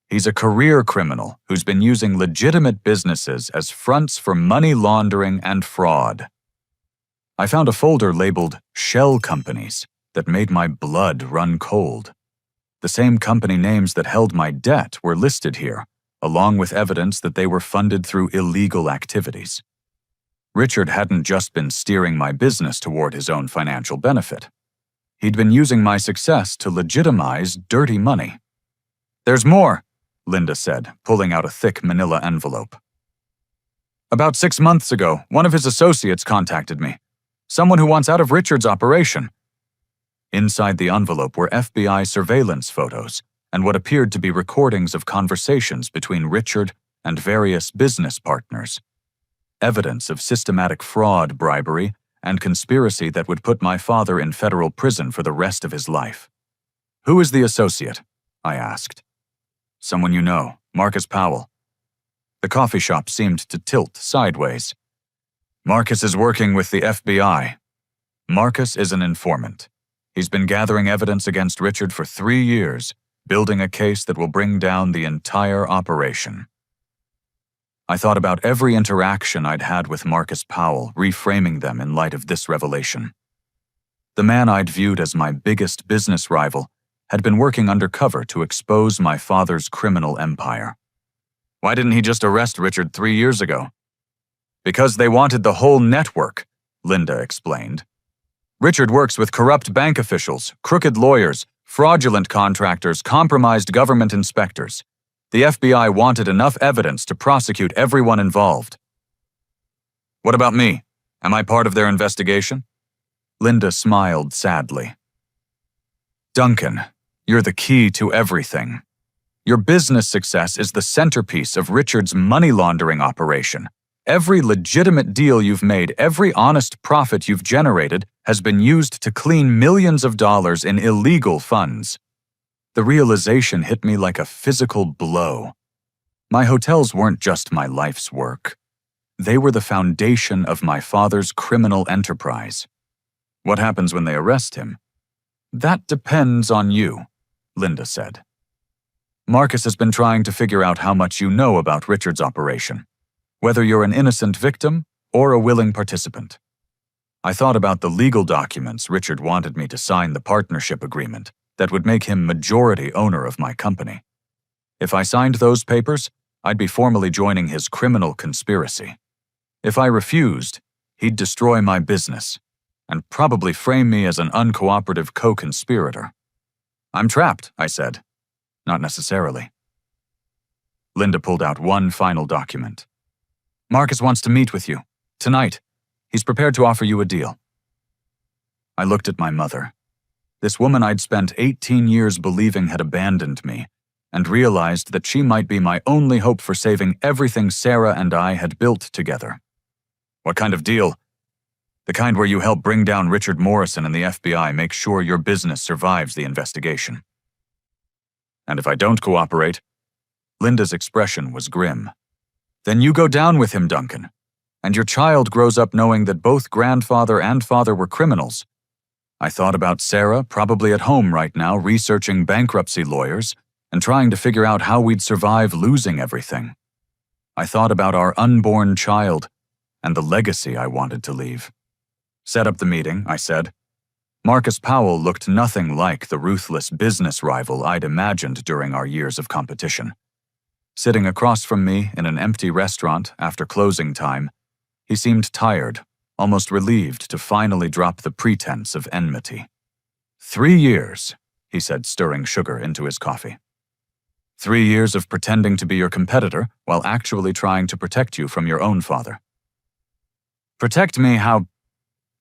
"He's a career criminal who's been using legitimate businesses as fronts for money laundering and fraud." I found a folder labeled Shell Companies that made my blood run cold. The same company names that held my debt were listed here, along with evidence that they were funded through illegal activities. Richard hadn't just been steering my business toward his own financial benefit. He'd been using my success to legitimize dirty money. "There's more," Linda said, pulling out a thick manila envelope. "About 6 months ago, one of his associates contacted me. Someone who wants out of Richard's operation." Inside the envelope were FBI surveillance photos and what appeared to be recordings of conversations between Richard and various business partners. Evidence of systematic fraud, bribery, and conspiracy that would put my father in federal prison for the rest of his life. "Who is the associate?" I asked. "Someone you know, Marcus Powell." The coffee shop seemed to tilt sideways. Marcus is working with the FBI. Marcus is an informant. He's been gathering evidence against Richard for 3 years, building a case that will bring down the entire operation. I thought about every interaction I'd had with Marcus Powell, reframing them in light of this revelation. The man I'd viewed as my biggest business rival had been working undercover to expose my father's criminal empire. Why didn't he just arrest Richard 3 years ago? Because they wanted the whole network, Linda explained. Richard works with corrupt bank officials, crooked lawyers, fraudulent contractors, compromised government inspectors. The FBI wanted enough evidence to prosecute everyone involved. What about me? Am I part of their investigation? Linda smiled sadly. Duncan, you're the key to everything. Your business success is the centerpiece of Richard's money laundering operation. Every legitimate deal you've made, every honest profit you've generated has been used to clean millions of dollars in illegal funds. The realization hit me like a physical blow. My hotels weren't just my life's work. They were the foundation of my father's criminal enterprise. What happens when they arrest him? That depends on you, Linda said. Marcus has been trying to figure out how much you know about Richard's operation, whether you're an innocent victim or a willing participant. I thought about the legal documents Richard wanted me to sign, the partnership agreement that would make him majority owner of my company. If I signed those papers, I'd be formally joining his criminal conspiracy. If I refused, he'd destroy my business and probably frame me as an uncooperative co-conspirator. I'm trapped, I said. Not necessarily. Linda pulled out one final document. Marcus wants to meet with you. Tonight. He's prepared to offer you a deal. I looked at my mother. This woman I'd spent 18 years believing had abandoned me, and realized that she might be my only hope for saving everything Sarah and I had built together. What kind of deal? The kind where you help bring down Richard Morrison and the FBI, make sure your business survives the investigation. And if I don't cooperate? Linda's expression was grim. Then you go down with him, Duncan, and your child grows up knowing that both grandfather and father were criminals. I thought about Sarah, probably at home right now, researching bankruptcy lawyers and trying to figure out how we'd survive losing everything. I thought about our unborn child and the legacy I wanted to leave. Set up the meeting, I said. Marcus Powell looked nothing like the ruthless business rival I'd imagined during our years of competition. Sitting across from me in an empty restaurant after closing time, he seemed tired, almost relieved to finally drop the pretense of enmity. 3 years, he said, stirring sugar into his coffee. 3 years of pretending to be your competitor while actually trying to protect you from your own father. Protect me how?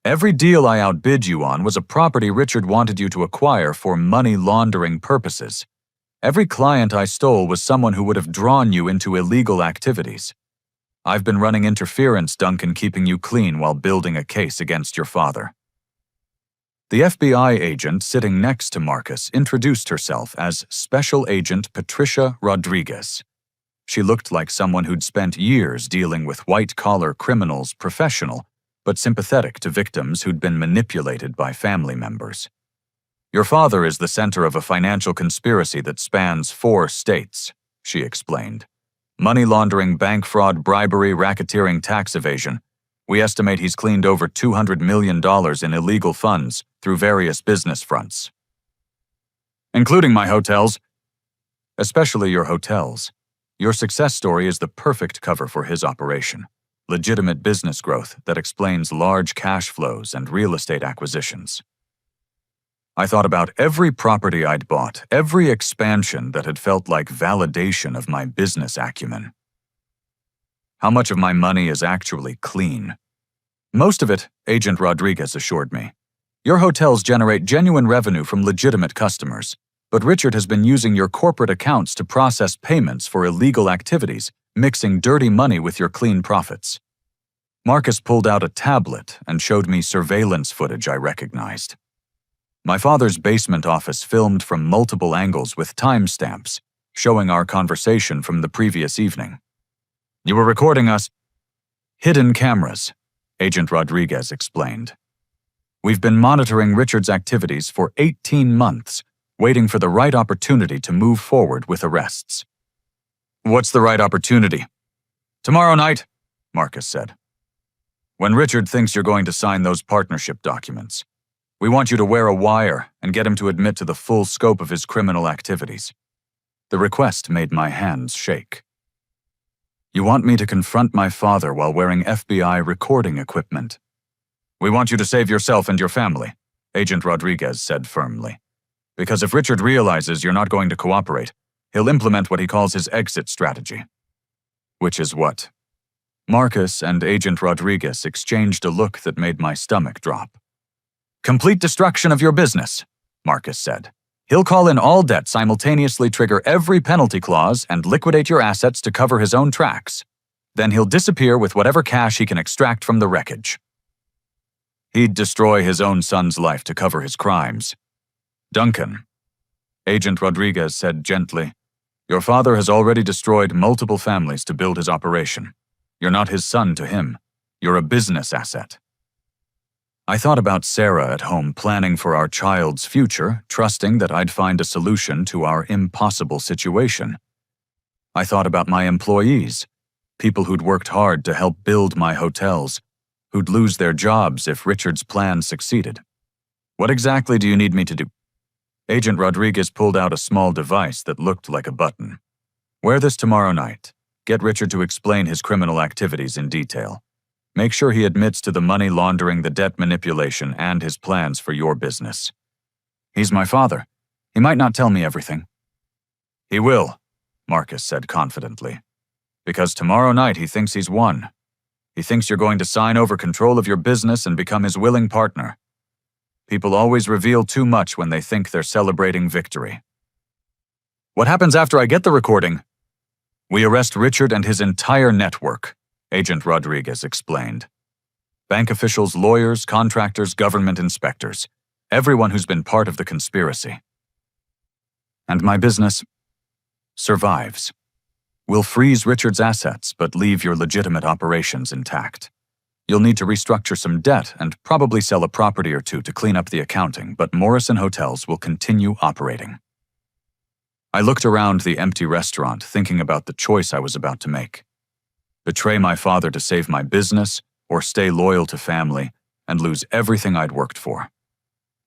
Every deal I outbid you on was a property Richard wanted you to acquire for money laundering purposes. Every client I stole was someone who would have drawn you into illegal activities. I've been running interference, Duncan, keeping you clean while building a case against your father. The FBI agent sitting next to Marcus introduced herself as Special Agent Patricia Rodriguez. She looked like someone who'd spent years dealing with white-collar criminals, professional, but sympathetic to victims who'd been manipulated by family members. Your father is the center of a financial conspiracy that spans 4 states, she explained. Money laundering, bank fraud, bribery, racketeering, tax evasion. We estimate he's cleaned over $200 million in illegal funds through various business fronts. Including my hotels. Especially your hotels. Your success story is the perfect cover for his operation. Legitimate business growth that explains large cash flows and real estate acquisitions. I thought about every property I'd bought, every expansion that had felt like validation of my business acumen. How much of my money is actually clean? Most of it, Agent Rodriguez assured me. Your hotels generate genuine revenue from legitimate customers, but Richard has been using your corporate accounts to process payments for illegal activities, mixing dirty money with your clean profits. Marcus pulled out a tablet and showed me surveillance footage I recognized. My father's basement office filmed from multiple angles with timestamps, showing our conversation from the previous evening. You were recording us. Hidden cameras. Agent Rodriguez explained. We've been monitoring Richard's activities for 18 months, waiting for the right opportunity to move forward with arrests. What's the right opportunity? Tomorrow night, Marcus said. When Richard thinks you're going to sign those partnership documents, we want you to wear a wire and get him to admit to the full scope of his criminal activities. The request made my hands shake. You want me to confront my father while wearing FBI recording equipment? We want you to save yourself and your family, Agent Rodriguez said firmly. Because if Richard realizes you're not going to cooperate, he'll implement what he calls his exit strategy. Which is what? Marcus and Agent Rodriguez exchanged a look that made my stomach drop. Complete destruction of your business, Marcus said. He'll call in all debt, simultaneously trigger every penalty clause, and liquidate your assets to cover his own tracks. Then he'll disappear with whatever cash he can extract from the wreckage. He'd destroy his own son's life to cover his crimes. Duncan, Agent Rodriguez said gently, your father has already destroyed multiple families to build his operation. You're not his son to him. You're a business asset. I thought about Sarah at home planning for our child's future, trusting that I'd find a solution to our impossible situation. I thought about my employees, people who'd worked hard to help build my hotels, who'd lose their jobs if Richard's plan succeeded. What exactly do you need me to do? Agent Rodriguez pulled out a small device that looked like a button. Wear this tomorrow night. Get Richard to explain his criminal activities in detail. Make sure he admits to the money laundering, the debt manipulation, and his plans for your business. He's my father. He might not tell me everything. He will, Marcus said confidently. Because tomorrow night he thinks he's won. He thinks you're going to sign over control of your business and become his willing partner. People always reveal too much when they think they're celebrating victory. What happens after I get the recording? We arrest Richard and his entire network, Agent Rodriguez explained. Bank officials, lawyers, contractors, government inspectors, everyone who's been part of the conspiracy. And my business survives. We'll freeze Richard's assets, but leave your legitimate operations intact. You'll need to restructure some debt and probably sell a property or two to clean up the accounting, but Morrison Hotels will continue operating. I looked around the empty restaurant, thinking about the choice I was about to make. Betray my father to save my business, or stay loyal to family and lose everything I'd worked for.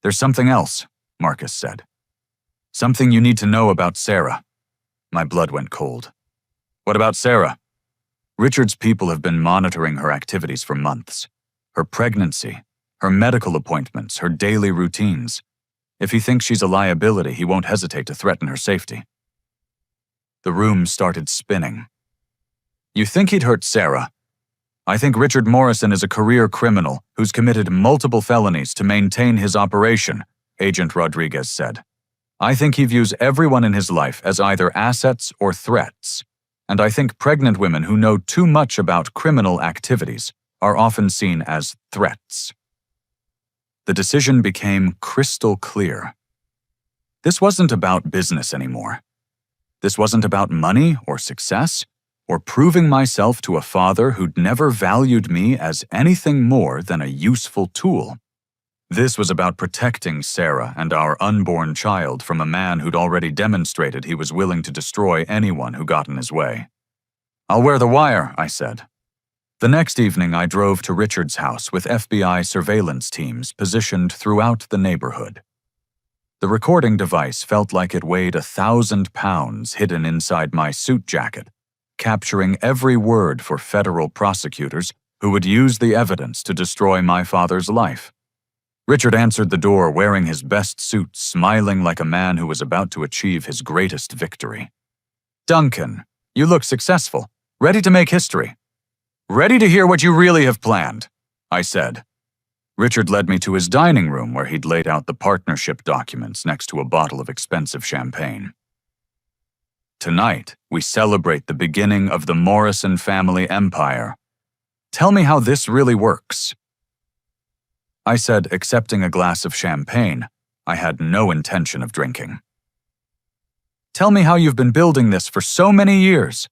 There's something else, Marcus said. Something you need to know about Sarah. My blood went cold. What about Sarah? Richard's people have been monitoring her activities for months. Her pregnancy, her medical appointments, her daily routines. If he thinks she's a liability, he won't hesitate to threaten her safety. The room started spinning. You think he'd hurt Sarah? I think Richard Morrison is a career criminal who's committed multiple felonies to maintain his operation, Agent Rodriguez said. I think he views everyone in his life as either assets or threats. And I think pregnant women who know too much about criminal activities are often seen as threats. The decision became crystal clear. This wasn't about business anymore. This wasn't about money or success, or proving myself to a father who'd never valued me as anything more than a useful tool. This was about protecting Sarah and our unborn child from a man who'd already demonstrated he was willing to destroy anyone who got in his way. I'll wear the wire, I said. The next evening, I drove to Richard's house with FBI surveillance teams positioned throughout the neighborhood. The recording device felt like it weighed 1,000 pounds hidden inside my suit jacket, capturing every word for federal prosecutors who would use the evidence to destroy my father's life. Richard answered the door wearing his best suit, smiling like a man who was about to achieve his greatest victory. Duncan, you look successful, ready to make history. Ready to hear what you really have planned, I said. Richard led me to his dining room where he'd laid out the partnership documents next to a bottle of expensive champagne. Tonight, we celebrate the beginning of the Morrison family empire. Tell me how this really works. I said, accepting a glass of champagne I had no intention of drinking. Tell me how you've been building this for so many years.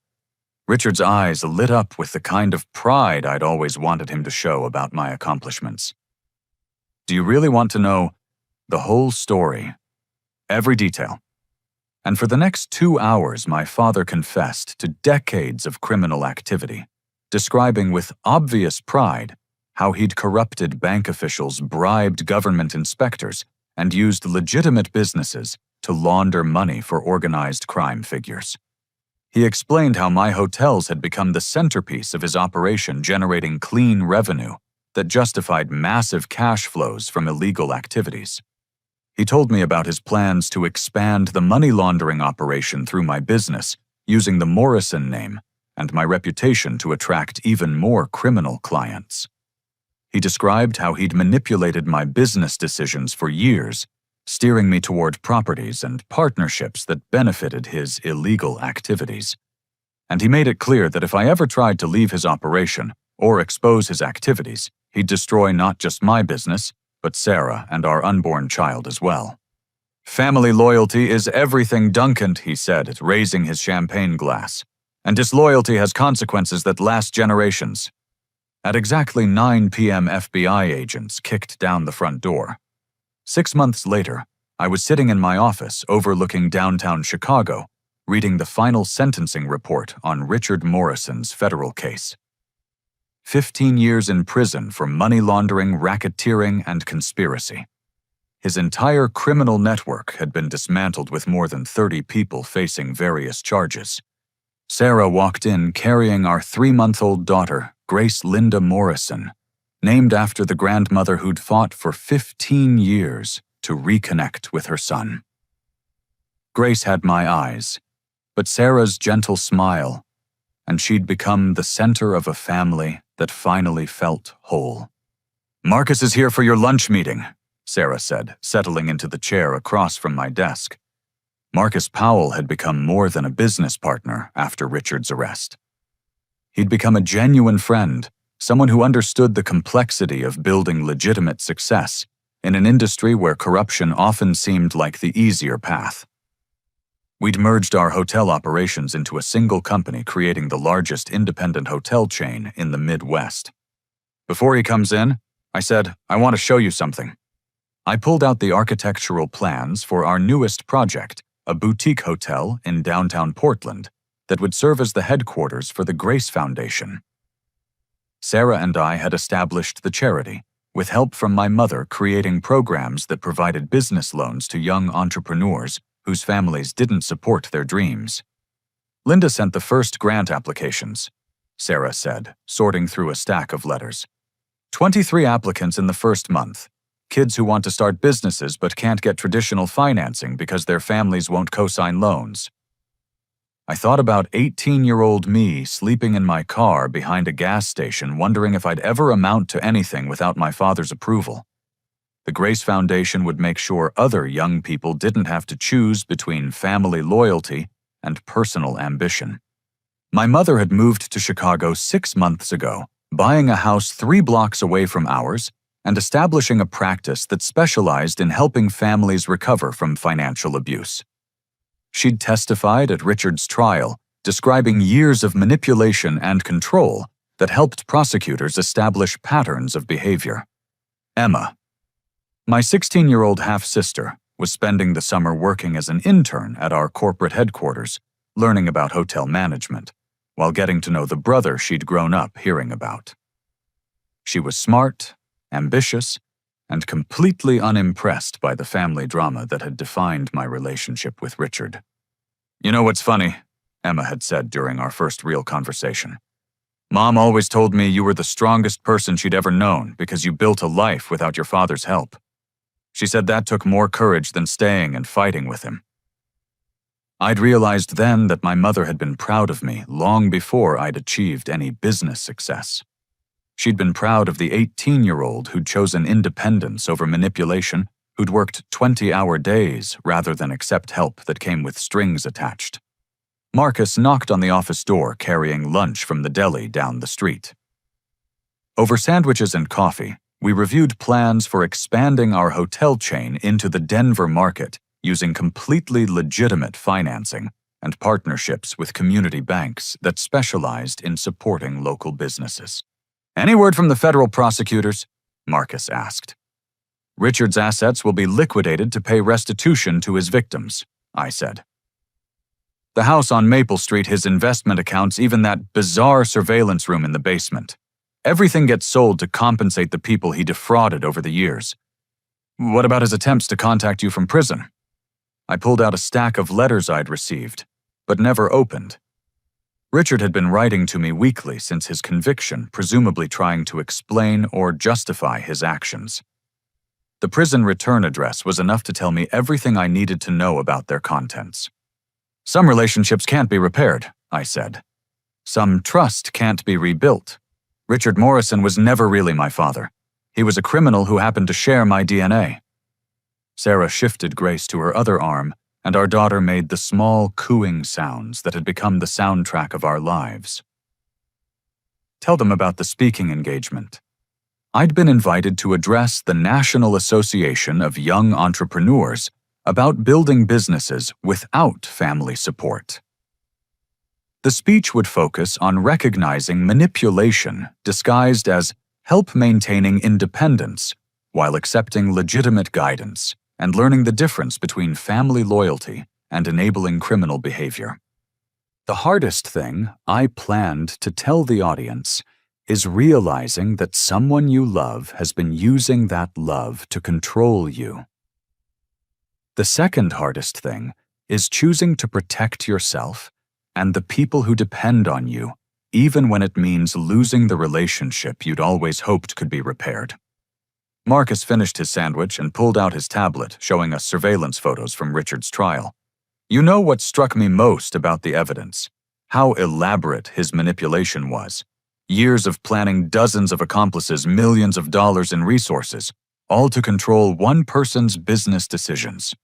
Richard's eyes lit up with the kind of pride I'd always wanted him to show about my accomplishments. "Do you really want to know the whole story? Every detail?" And for the next 2 hours, my father confessed to decades of criminal activity, describing with obvious pride how he'd corrupted bank officials, bribed government inspectors, and used legitimate businesses to launder money for organized crime figures. He explained how my hotels had become the centerpiece of his operation, generating clean revenue that justified massive cash flows from illegal activities. He told me about his plans to expand the money laundering operation through my business, using the Morrison name and my reputation to attract even more criminal clients. He described how he'd manipulated my business decisions for years, steering me toward properties and partnerships that benefited his illegal activities. And he made it clear that if I ever tried to leave his operation or expose his activities, he'd destroy not just my business, but Sarah and our unborn child as well. "Family loyalty is everything, Duncan," he said, raising his champagne glass. "And disloyalty has consequences that last generations." At exactly 9 p.m., FBI agents kicked down the front door. 6 months later, I was sitting in my office overlooking downtown Chicago, reading the final sentencing report on Richard Morrison's federal case. 15 years in prison for money laundering, racketeering, and conspiracy. His entire criminal network had been dismantled with more than 30 people facing various charges. Sarah walked in carrying our 3-month-old daughter, Grace Linda Morrison, named after the grandmother who'd fought for 15 years to reconnect with her son. Grace had my eyes, but Sarah's gentle smile, and she'd become the center of a family that finally felt whole. "Marcus is here for your lunch meeting," Sarah said, settling into the chair across from my desk. Marcus Powell had become more than a business partner after Richard's arrest. He'd become a genuine friend, someone who understood the complexity of building legitimate success in an industry where corruption often seemed like the easier path. We'd merged our hotel operations into a single company, creating the largest independent hotel chain in the Midwest. "Before he comes in," I said, "I want to show you something." I pulled out the architectural plans for our newest project, a boutique hotel in downtown Portland that would serve as the headquarters for the Grace Foundation. Sarah and I had established the charity, with help from my mother creating programs that provided business loans to young entrepreneurs whose families didn't support their dreams. "Linda sent the first grant applications," Sarah said, sorting through a stack of letters. 23 applicants in the first month. Kids who want to start businesses but can't get traditional financing because their families won't co-sign loans. I thought about 18-year-old me sleeping in my car behind a gas station, wondering if I'd ever amount to anything without my father's approval. The Grace Foundation would make sure other young people didn't have to choose between family loyalty and personal ambition. My mother had moved to Chicago 6 months ago, buying a house 3 blocks away from ours and establishing a practice that specialized in helping families recover from financial abuse. She'd testified at Richard's trial, describing years of manipulation and control that helped prosecutors establish patterns of behavior. Emma, my 16-year-old half-sister, was spending the summer working as an intern at our corporate headquarters, learning about hotel management, while getting to know the brother she'd grown up hearing about. She was smart, ambitious, and completely unimpressed by the family drama that had defined my relationship with Richard. "You know what's funny?" Emma had said during our first real conversation. "Mom always told me you were the strongest person she'd ever known because you built a life without your father's help. She said that took more courage than staying and fighting with him." I'd realized then that my mother had been proud of me long before I'd achieved any business success. She'd been proud of the 18-year-old who'd chosen independence over manipulation, who'd worked 20-hour days rather than accept help that came with strings attached. Marcus knocked on the office door carrying lunch from the deli down the street. Over sandwiches and coffee, we reviewed plans for expanding our hotel chain into the Denver market using completely legitimate financing and partnerships with community banks that specialized in supporting local businesses. "Any word from the federal prosecutors?" Marcus asked. "Richard's assets will be liquidated to pay restitution to his victims," I said. "The house on Maple Street, his investment accounts, even that bizarre surveillance room in the basement. Everything gets sold to compensate the people he defrauded over the years." "What about his attempts to contact you from prison?" I pulled out a stack of letters I'd received, but never opened. Richard had been writing to me weekly since his conviction, presumably trying to explain or justify his actions. The prison return address was enough to tell me everything I needed to know about their contents. "Some relationships can't be repaired," I said. "Some trust can't be rebuilt. Richard Morrison was never really my father. He was a criminal who happened to share my DNA." Sarah shifted Grace to her other arm, and our daughter made the small cooing sounds that had become the soundtrack of our lives. "Tell them about the speaking engagement. I'd been invited to address the National Association of Young Entrepreneurs about building businesses without family support. The speech would focus on recognizing manipulation disguised as help maintaining independence while accepting legitimate guidance and learning the difference between family loyalty and enabling criminal behavior. The hardest thing I planned to tell the audience is realizing that someone you love has been using that love to control you. The second hardest thing is choosing to protect yourself and the people who depend on you, even when it means losing the relationship you'd always hoped could be repaired." Marcus finished his sandwich and pulled out his tablet, showing us surveillance photos from Richard's trial. "You know what struck me most about the evidence? How elaborate his manipulation was. Years of planning, dozens of accomplices, millions of dollars in resources, all to control one person's business decisions."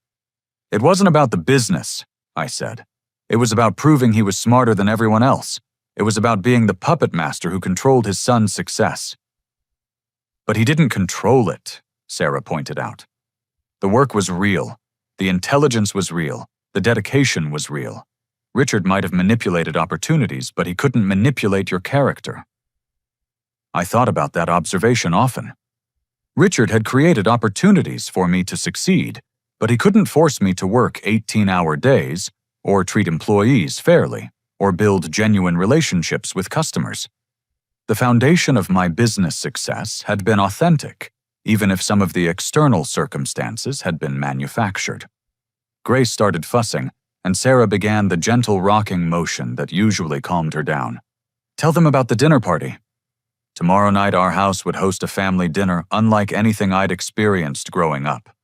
"It wasn't about the business," I said. "It was about proving he was smarter than everyone else. It was about being the puppet master who controlled his son's success." "But he didn't control it," Sarah pointed out. "The work was real. The intelligence was real. The dedication was real. Richard might have manipulated opportunities, but he couldn't manipulate your character." I thought about that observation often. Richard had created opportunities for me to succeed, but he couldn't force me to work 18-hour days, or treat employees fairly, or build genuine relationships with customers. The foundation of my business success had been authentic, even if some of the external circumstances had been manufactured. Grace started fussing, and Sarah began the gentle rocking motion that usually calmed her down. "Tell them about the dinner party." Tomorrow night our house would host a family dinner unlike anything I'd experienced growing up.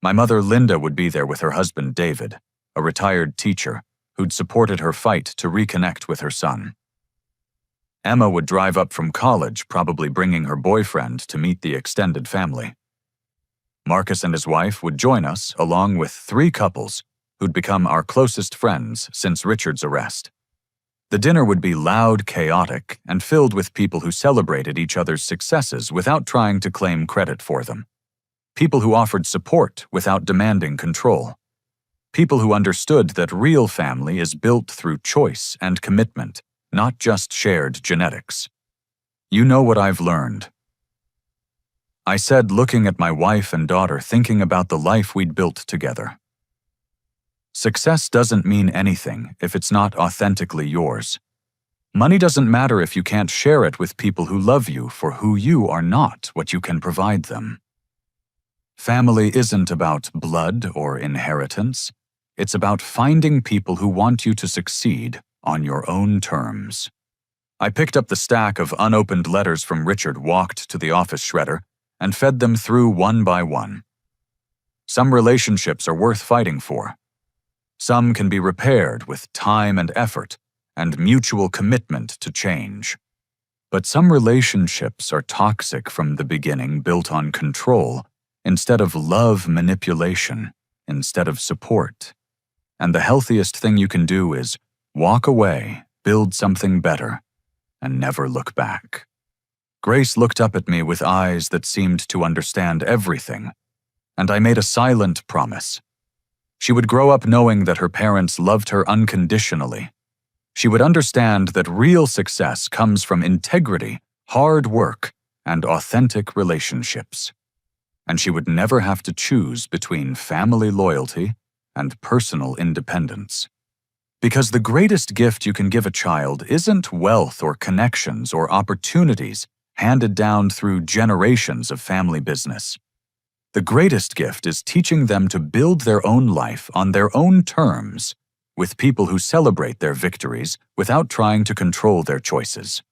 My mother Linda would be there with her husband David, a retired teacher who'd supported her fight to reconnect with her son. Emma would drive up from college, probably bringing her boyfriend to meet the extended family. Marcus and his wife would join us, along with 3 couples who'd become our closest friends since Richard's arrest. The dinner would be loud, chaotic, and filled with people who celebrated each other's successes without trying to claim credit for them. People who offered support without demanding control. People who understood that real family is built through choice and commitment, not just shared genetics. "You know what I've learned," I said, looking at my wife and daughter, thinking about the life we'd built together. "Success doesn't mean anything if it's not authentically yours. Money doesn't matter if you can't share it with people who love you for who you are, not what you can provide them. Family isn't about blood or inheritance. It's about finding people who want you to succeed on your own terms." I picked up the stack of unopened letters from Richard, walked to the office shredder, and fed them through one by one. Some relationships are worth fighting for. Some can be repaired with time and effort and mutual commitment to change. But some relationships are toxic from the beginning, built on control instead of love, manipulation instead of support. And the healthiest thing you can do is walk away, build something better, and never look back. Grace looked up at me with eyes that seemed to understand everything, and I made a silent promise. She would grow up knowing that her parents loved her unconditionally. She would understand that real success comes from integrity, hard work, and authentic relationships. And she would never have to choose between family loyalty and personal independence. Because the greatest gift you can give a child isn't wealth or connections or opportunities handed down through generations of family business. The greatest gift is teaching them to build their own life on their own terms, with people who celebrate their victories without trying to control their choices.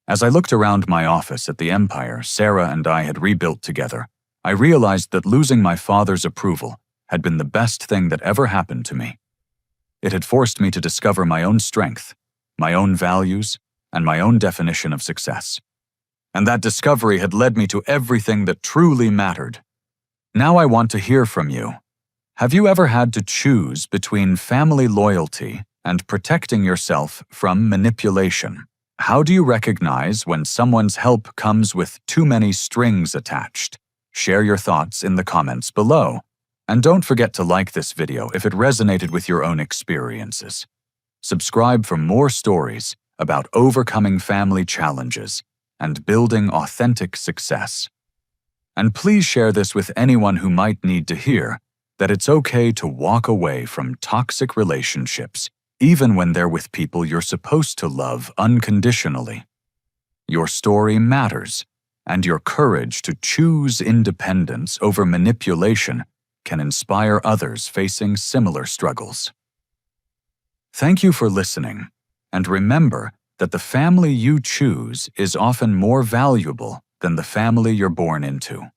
As I looked around my office at the empire Sarah and I had rebuilt together, I realized that losing my father's approval had been the best thing that ever happened to me. It had forced me to discover my own strength, my own values, and my own definition of success. And that discovery had led me to everything that truly mattered. Now I want to hear from you. Have you ever had to choose between family loyalty and protecting yourself from manipulation? How do you recognize when someone's help comes with too many strings attached? Share your thoughts in the comments below. And don't forget to like this video if it resonated with your own experiences. Subscribe for more stories about overcoming family challenges and building authentic success. And please share this with anyone who might need to hear that it's okay to walk away from toxic relationships, even when they're with people you're supposed to love unconditionally. Your story matters, and your courage to choose independence over manipulation can inspire others facing similar struggles. Thank you for listening, and remember that the family you choose is often more valuable than the family you're born into.